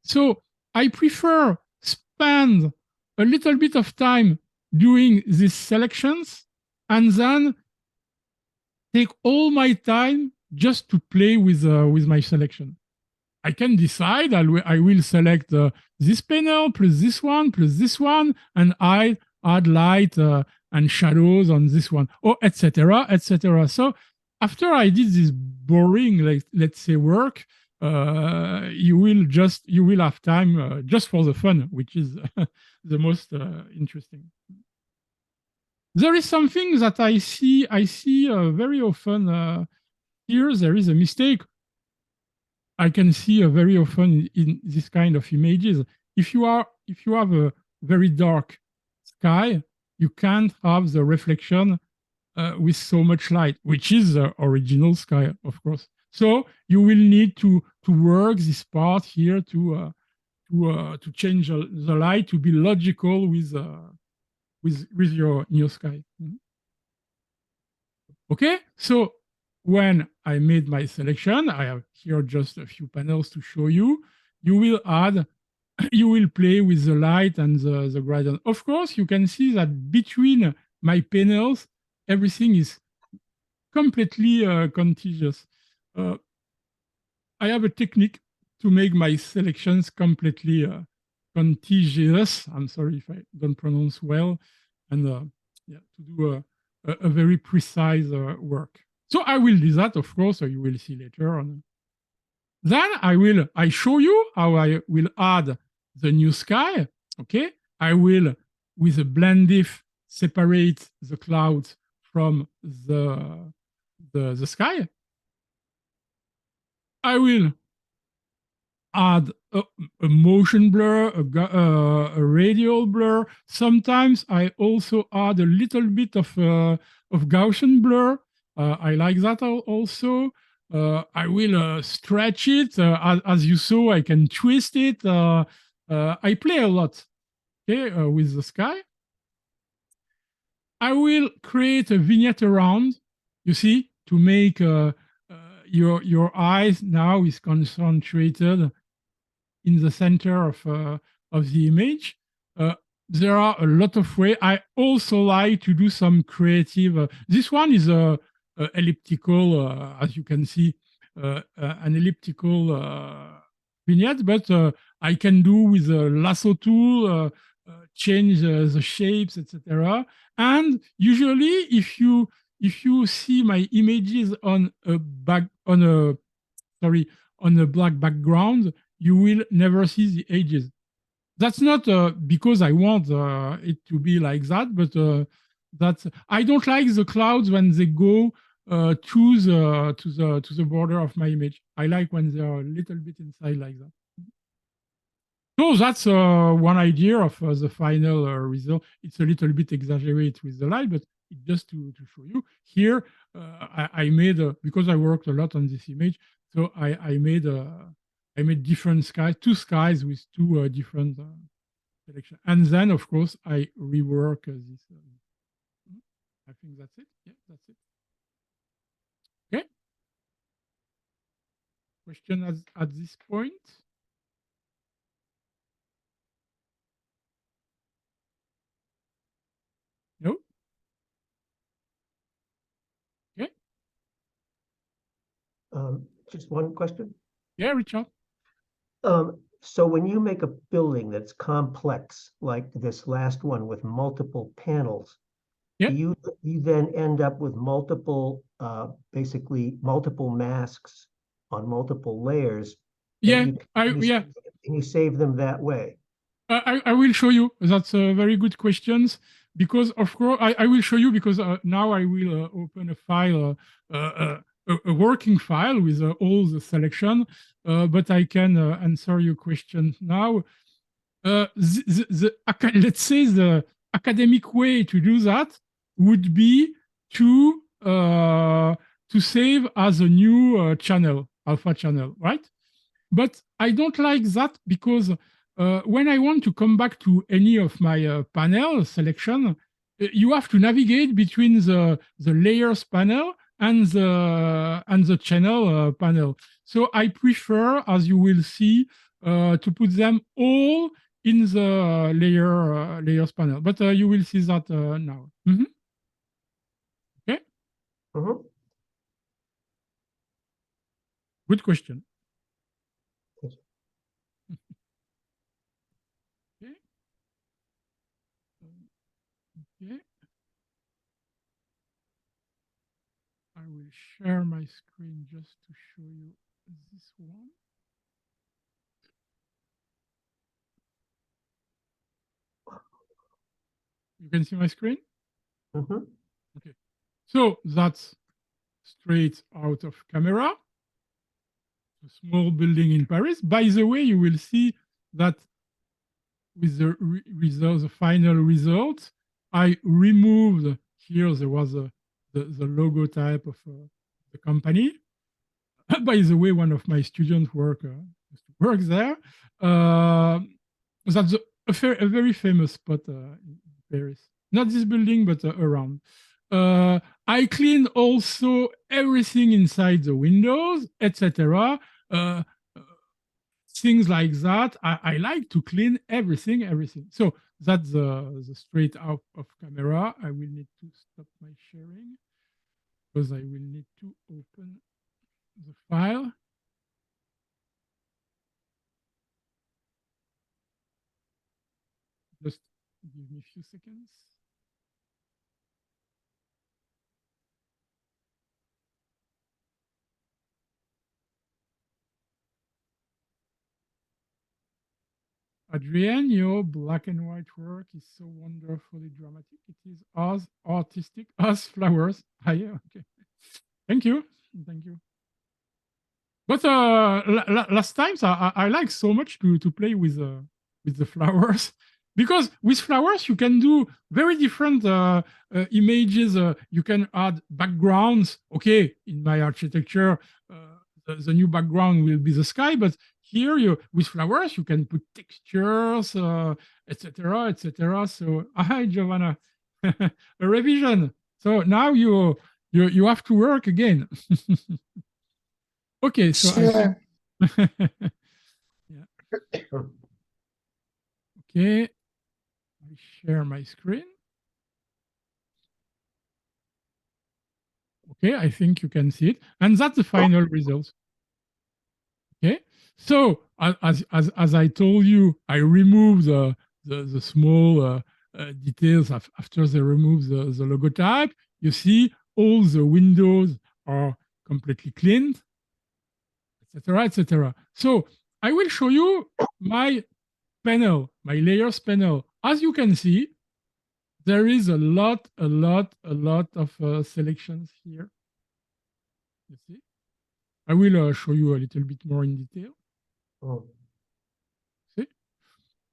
So I prefer spend a little bit of time doing these selections and then take all my time just to play with my selection. I can decide I will select this panel plus this one, and I add light and shadows on this one, or etc., etc. So after I did this boring, like, let's say, work, you will have time just for the fun, which is the most interesting. There is something that I see very often here. There is a mistake. I can see very often in this kind of images. If you have a very dark sky, you can't have the reflection with so much light, which is the original sky, of course. So you will need to work this part here to change the light to be logical with your sky. Okay, so when I made my selection, I have here just a few panels to show you. You will add, you will play with the light and the gradient. Of course, you can see that between my panels, everything is completely contiguous. I have a technique to make my selections completely contiguous. I'm sorry if I don't pronounce well, and yeah, to do a very precise work. So I will do that, of course, you will see later on. Then I show you how I will add the new sky. Okay, I will, with a blend diff, separate the clouds from the sky. I will add a motion blur, a radial blur. Sometimes I also add a little bit of Gaussian blur. I like that also. I will stretch it. As you saw, I can twist it. I play a lot, okay, with the sky. I will create a vignette around, you see, to make your eyes now is concentrated in the center of the image. There are a lot of ways. I also like to do some creative. This one is a elliptical, as you can see, an elliptical vignette, but I can do with a lasso tool, change the shapes, etc. And usually, if you see my images on a black background, you will never see the edges. That's not because I want it to be like that, but that's, I don't like the clouds when they go to the border of my image. I like when they are a little bit inside like that. So that's one idea of the final result. It's a little bit exaggerated with the light, but just to show you here, I made because I worked a lot on this image, so I made different skies, two skies with two different selections, and then of course I rework this. I think that's it. Yeah, that's it. Okay. Question at this point? No? Okay. Just one question. Yeah, Richard. So when you make a building that's complex, like this last one with multiple panels, Yeah. you then end up with multiple, basically multiple masks on multiple layers. Yeah, and you save them that way. I will show you. That's a very good question, because of course I will show you, because now I will open a file, a working file with all the selection, but I can answer your question now. Let's say the academic way to do that would be to save as a new channel, alpha channel, right? But I don't like that, because when I want to come back to any of my panel selection, you have to navigate between the layers panel and the channel panel. So I prefer, as you will see, to put them all in the layers panel. But you will see that now. Mm-hmm. Okay. Mm-hmm. Good question. Okay. I will share my screen just to show you this one. You can see my screen? Mm-hmm. Okay. So that's straight out of camera. a small building in Paris. By the way, you will see that with the results, the final result, I removed here. There was the logo type of the company. By the way, one of my students works there. That's a very famous spot in Paris. Not this building, but around. I cleaned also everything inside the windows, etc. Things like that. I like to clean everything. So that's the straight out of camera. I will need to stop my sharing because I will need to open the file. Just give me a few seconds. Adrienne, your black and white work is so wonderfully dramatic. It is as artistic as flowers. Yeah, okay. Thank you. But last times I like so much to play with the flowers, because with flowers you can do very different images. You can add backgrounds. Okay, in my architecture, the new background will be the sky, but here with flowers you can put textures, etc., etc. So hi, Giovanna, a revision. So now you have to work again. Okay, so Sure. yeah. Okay, I share my screen. Okay, I think you can see it, and that's the final result. Okay, so as I told you, I removed the small details after they remove the logo type. You see, all the windows are completely cleaned, etc., etc. So I will show you my panel, my layers panel. As you can see, there is a lot of selections here. You see, I will show you a little bit more in detail. Oh. See,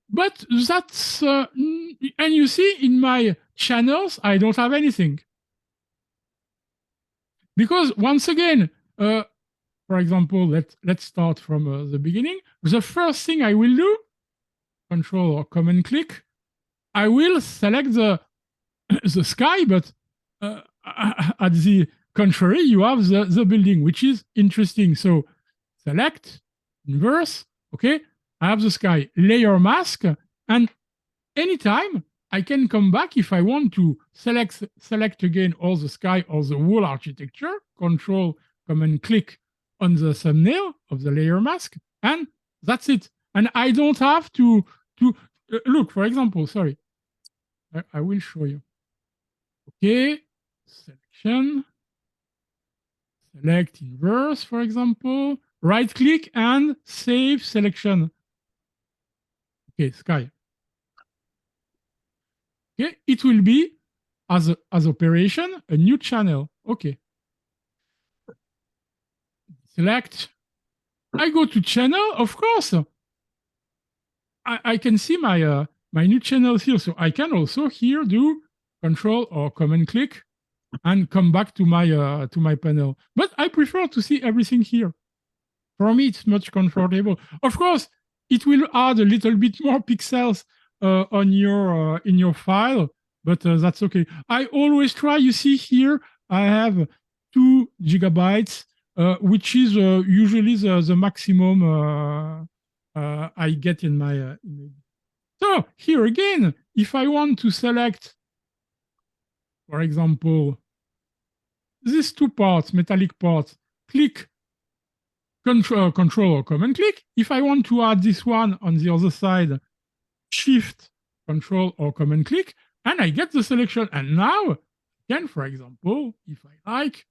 but that's and you see in my channels I don't have anything, because once again, for example, let's start from the beginning. The first thing I will do, Control or Command click, I will select the sky, but at the contrary, you have the building, which is interesting. So select, inverse, okay, I have the sky, layer mask, and anytime I can come back if I want to select again all the sky or the whole architecture, Control, Command click on the thumbnail of the layer mask, and that's it. And I don't have to look, for example, sorry, I will show you. Okay, selection, select inverse, for example, right click and save selection. Okay, sky. Okay, it will be as operation a new channel. Okay, select. I go to channel, of course. I can see my my new channel here, so I can also here do Control or Command click and come back to my panel. But I prefer to see everything here. For me, it's much comfortable. Of course, it will add a little bit more pixels on your in your file, but that's okay. I always try. You see here, I have 2 gigabytes, which is usually the maximum I get in my image. So here again, if I want to select, for example, these 2 parts, metallic parts, click Control or Command click. If I want to add this one on the other side, Shift, Control or Command click, and I get the selection. And now, again, for example, if I like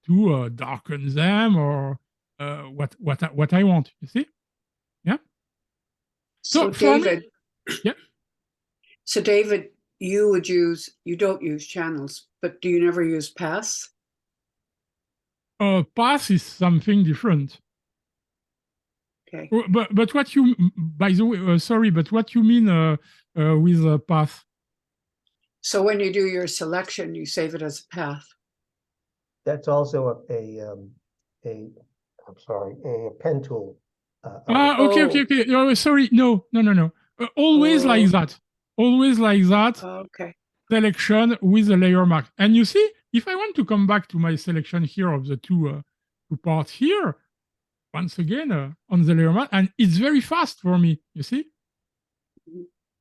to darken them or what I want, you see? Yeah. So for David, yeah. So David, you don't use channels, but do you never use paths? Path is something different. Okay. But what you, by the way, sorry, but what you mean with a path? So when you do your selection, you save it as a path. That's also I'm sorry, a pen tool. Okay, okay, Oh. okay. Oh, sorry, no. Always like Oh. that. Always like that. Okay. Selection with a layer mark. And you see, if I want to come back to my selection here of the two parts here, once again on the layer mark, and it's very fast for me. You see,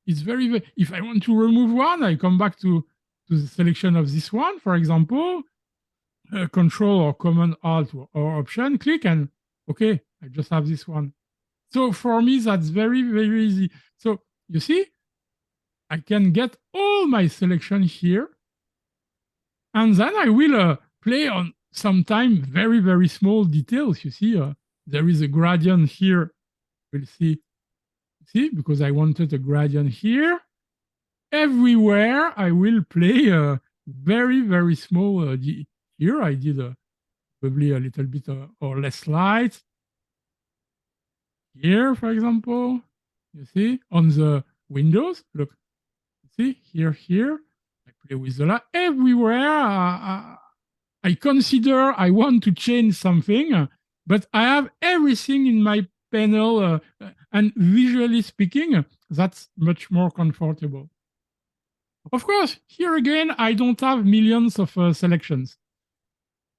it's very. If I want to remove one, I come back to the selection of this one, for example. Control or Command Alt or Option, click, and okay, I just have this one. So for me, that's very, very easy. So you see, I can get all my selection here, and then I will play on sometime very, very small details. You see, there is a gradient here. We'll see, because I wanted a gradient here. Everywhere I will play very, very small. Here I did probably a little bit or less light. Here, for example, you see, on the windows, look, see, here, I play with the light. Everywhere I consider I want to change something, but I have everything in my panel, and visually speaking, that's much more comfortable. Of course, here again, I don't have millions of selections.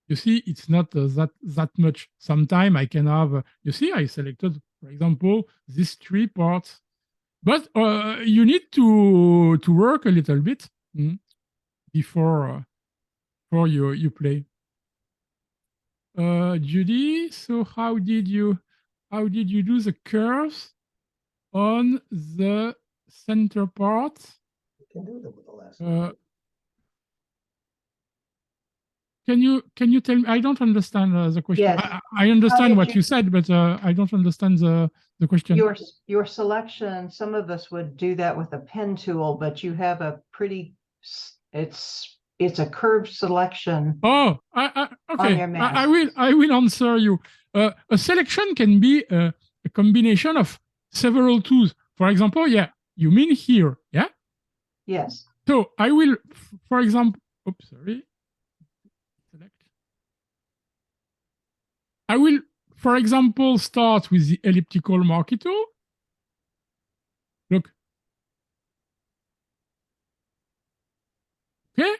You see, it's not that much. Sometimes I can have, you see, I selected, for example, these 3 parts. But you need to work a little bit before you play. Judy, so how did you do the curves on the center part? You can do them with the last. Can you tell me? I don't understand the question. Yes. I understand did what you- you said, but I don't understand the question. Your selection, some of us would do that with a pen tool, but you have a pretty, it's a curved selection. Oh, okay. your mask. I will answer you. A selection can be a combination of several tools. For example, yeah, you mean here, yeah? Yes. So I will, for example, oops, sorry. Select. I will, for example, start with the elliptical marquee tool. Look. Okay,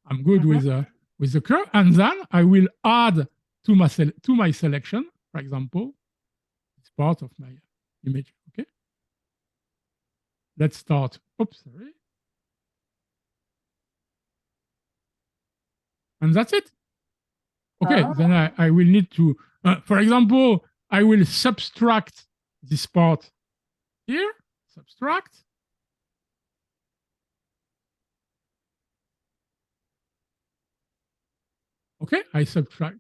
I'm good with the curve, and then I will add to my selection, for example, it's part of my image. Okay, let's start. Oops, sorry, and that's it. Okay, then I will need to, for example, I will subtract this part here. Subtract. Okay, I subtract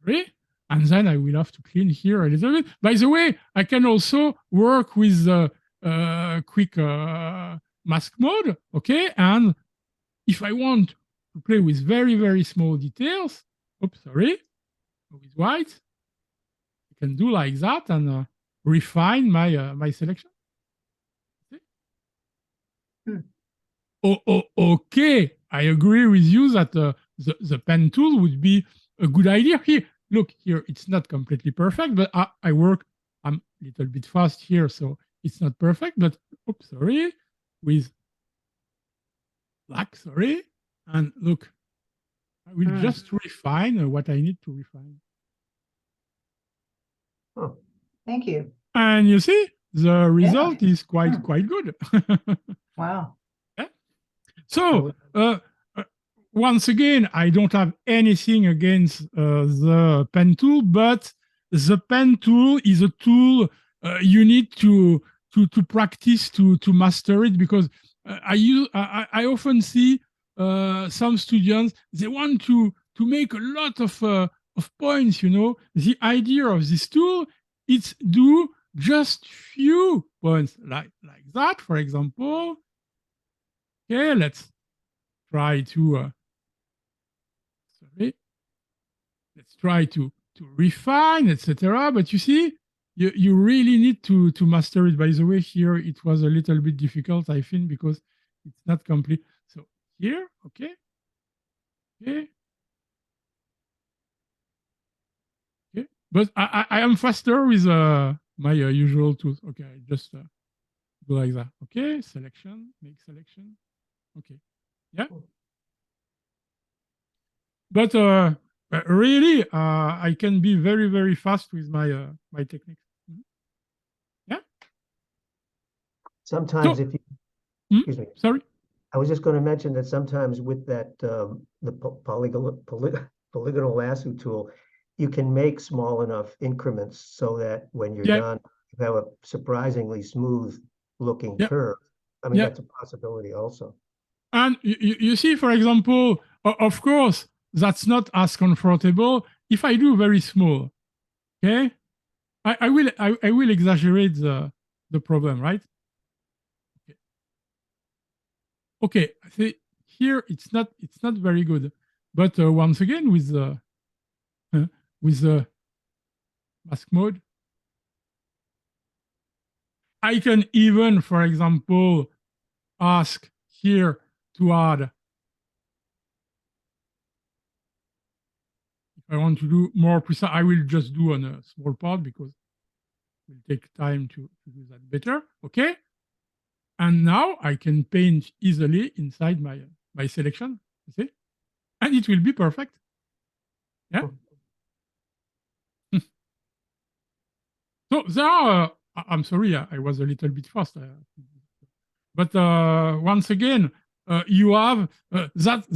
3, and then I will have to clean here a little bit. By the way, I can also work with quick mask mode, okay? And if I want to play with very, very small details, oops, sorry, with white, I can do like that and refine my selection. Okay, I agree with you that the pen tool would be a good idea here. Look here, it's not completely perfect, but I'm a little bit fast here, so it's not perfect, but oops, sorry, with black, sorry, and look, I will just refine what I need to refine. Oh. Thank you. And you see, the result is quite good. Wow. Yeah? So, once again, I don't have anything against the pen tool, but the pen tool is a tool you need to practice to master it, because I often see some students, they want to make a lot of points. You know, the idea of this tool is do just few points like that, for example. Okay, let's try to let's try to refine, etc. But you see, you really need to master it. By the way, here it was a little bit difficult, I think, because it's not complete. So here, okay, okay, okay. But I am faster with my usual tools. Okay, I just go like that. Okay, selection, make selection. Okay, yeah. But really, I can be very, very fast with my my techniques. Yeah. Sometimes So- if you, Hmm? excuse me, Sorry. I was just going to mention that sometimes with that, the polygonal lasso tool, you can make small enough increments so that when you're Yeah. done, you have a surprisingly smooth looking Yeah. curve. I mean, Yeah. that's a possibility also. And you see, for example, of course, that's not as comfortable if I do very small. Okay, I will exaggerate the problem, right? Okay. Okay. See, here it's not very good, but once again with the mask mode, I can even, for example, ask here to add. If I want to do more precise, I will just do on a small part because it will take time to do that better. Okay. And now I can paint easily inside my selection, you see? And it will be perfect. Yeah. So there are, I'm sorry, I was a little bit fast. But once again, you have that's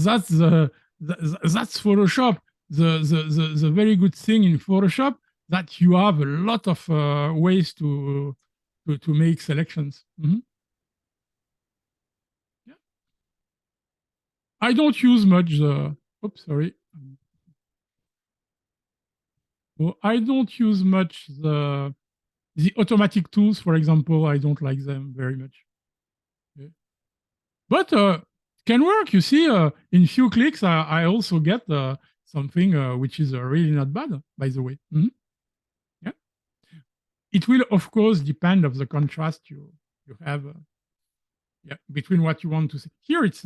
Photoshop. The very good thing in Photoshop that you have a lot of ways to make selections. Mhm. Yeah. I don't use much the. Oops, sorry. So I don't use much the automatic tools, for example. I don't like them very much. Okay. But can work. You see, in few clicks, I also get something which is really not bad, by the way. Mhm. Yeah. It will, of course, depend of the contrast you have. Yeah, between what you want to see. Here, it's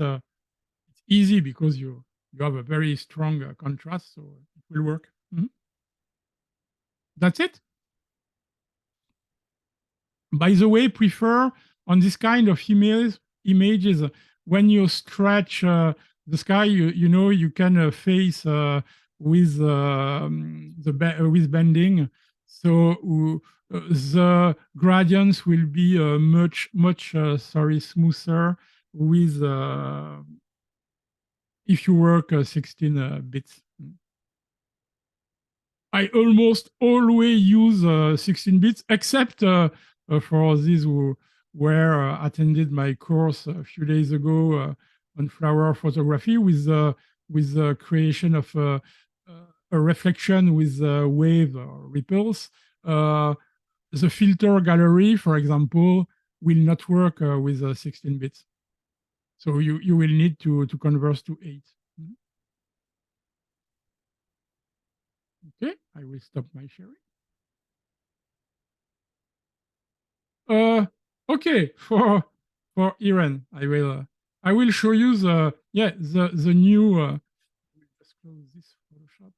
easy because you have a very strong contrast, so it will work. Mhm. That's it. By the way, prefer on this kind of images when you stretch the sky, you know you can face with with bending, so the gradients will be much smoother with if you work 16 bits. I almost always use 16 bits, except for these who were attended my course a few days ago on flower photography with the creation of a reflection with wave or ripples. The filter gallery, for example, will not work with 16 bits. So you will need to convert to 8. Okay, I will stop my sharing. Okay, for Iran, I will show you the new just close this Photoshop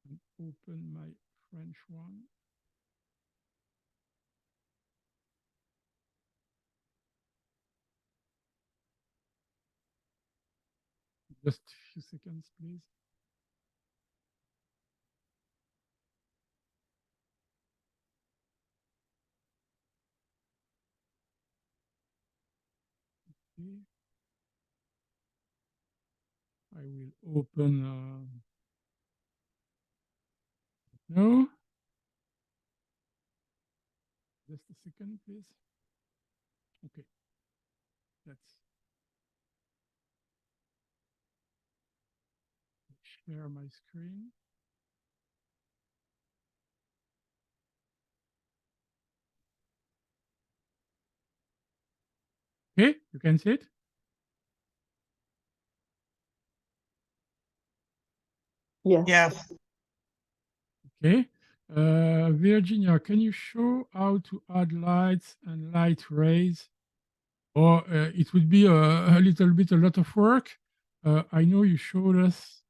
and open my French one. Just a few seconds, please. Okay. I will open no. Just a second, please. Okay. Let's share my screen. Okay, you can see it. Yes. Okay. Virginia, can you show how to add lights and light rays? Or it would be a little bit a lot of work. I know you showed us.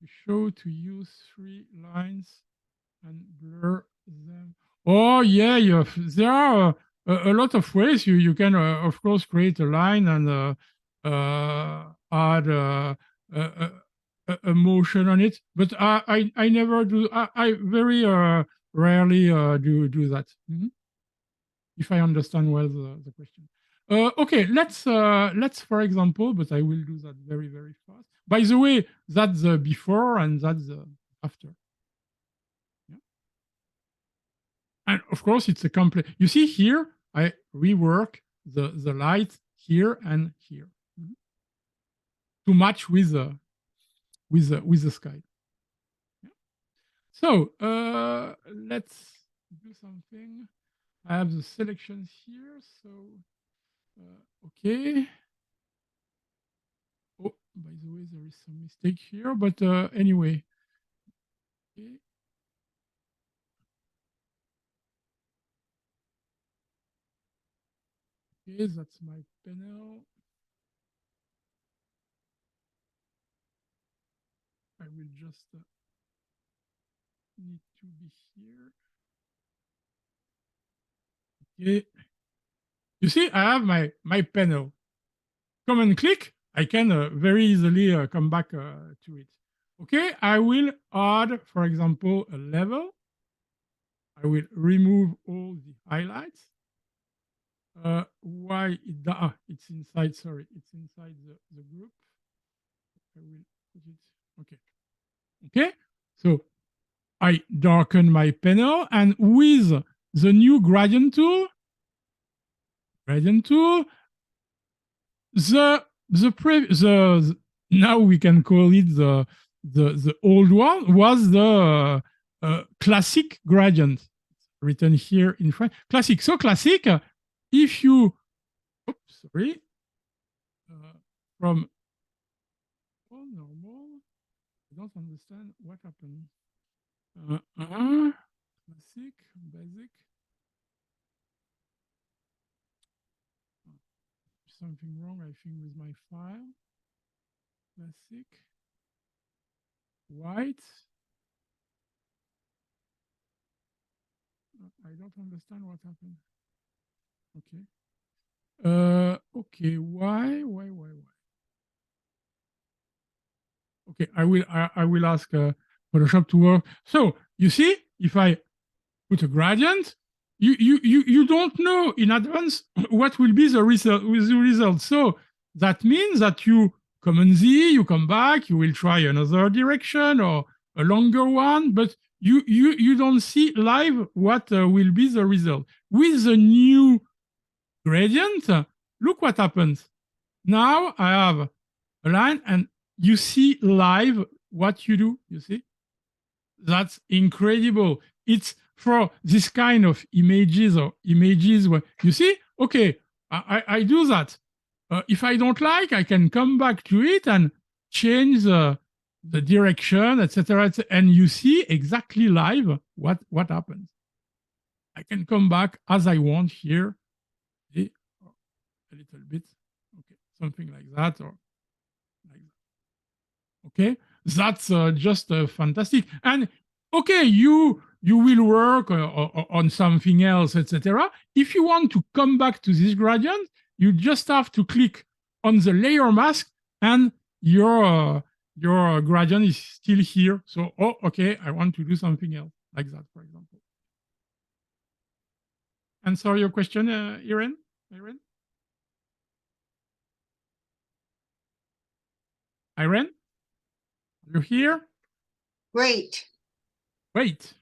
You show to use 3 lines and blur them. Oh yeah, there are a lot of ways you can of course create a line and add a motion on it, but I never do. I very rarely do that. If I understand well the question. Okay, let's for example, but I will do that very fast. By the way, that's the before and that's the after. Yeah. And of course, it's a complete. You see here, I rework the light here and here to match with the sky. Yeah. So let's do something. I have the selections here, so okay. Oh, by the way, there is some mistake here, but anyway. Okay. Okay, that's my panel. I will just need to be here. Okay. You see, I have my panel. Come and click. I can very easily come back to it. Okay, I will add, for example, a level. I will remove all the highlights. Why it's inside? Sorry, it's inside the group. I will put it. Okay. Okay. So I darken my panel, and with the new gradient tool, now we can call it the old one was the classic gradient, written here in French. Classic. So classic. If you, from normal, I don't understand what happened. Classic, basic. Something wrong, I think, with my file. Classic. White. I don't understand what happened. Okay. Okay. Why? Okay. I will ask Photoshop to work. So you see, if I put a gradient, you don't know in advance what will be the result. So that means that you Command Z, you come back, you will try another direction or a longer one, but you don't see live what will be the result. With the new gradient, look what happens. Now I have a line and you see live what you do, you see? That's incredible. It's for this kind of images or images where you see, okay, I do that. If I don't like, I can come back to it and change the direction, etc. And you see exactly live what happens. I can come back as I want here, a little bit, okay, something like that, or like that. Okay, that's just fantastic. And okay, you will work on something else, etc. If you want to come back to this gradient, you just have to click on the layer mask and your gradient is still here. So, oh, okay, I want to do something else, like that, for example. Answer your question, Irene? Irene? Are you here? Great. Wait.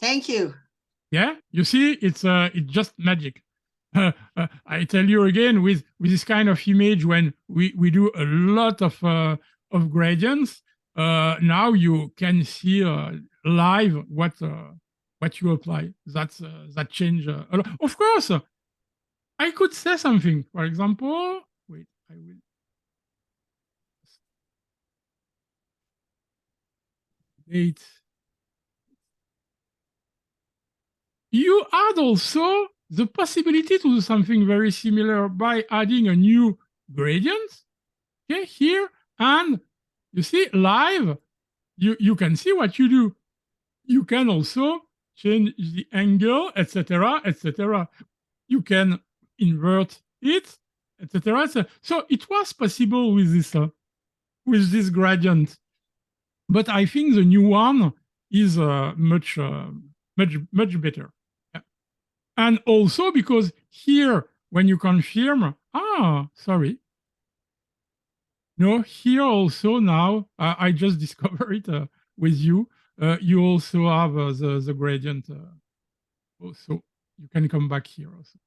Thank you. Yeah, you see, it's just magic. I tell you again, with this kind of image, when we do a lot of gradients, now you can see live what you apply. That change a lot. Of course, I could say something. For example, wait, I will. Date. you add also the possibility to do something very similar by adding a new gradient, okay, here, and you see live, you can see what you do. You can also change the angle, etc., etc. You can invert it, etc. So it was possible with this gradient, but I think the new one is much better. Yeah. And also because here, when you confirm, sorry. No, here also now, I just discovered it with you. You also have the gradient also. You can come back here also.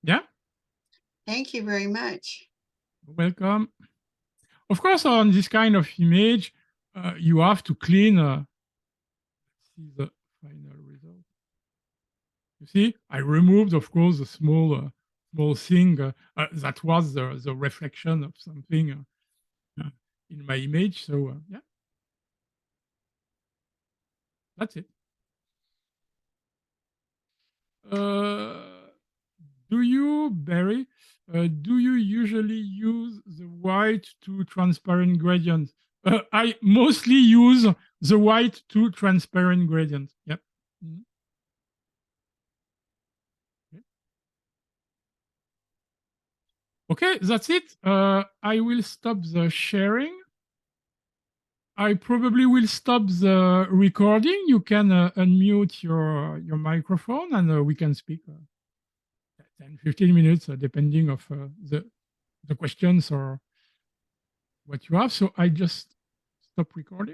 Yeah? Thank you very much. Welcome. Of course, on this kind of image, you have to clean. See the final result. You see, I removed, of course, the small thing that was the reflection of something in my image. So yeah, that's it. Do you, Barry, do you usually use the white to transparent gradient? I mostly use the white to transparent gradient. Yep. Mhm. Okay, that's it. I will stop the sharing. I probably will stop the recording. You can unmute your microphone and we can speak 10, 15 minutes, depending of the questions or what you have. So I just stop recording.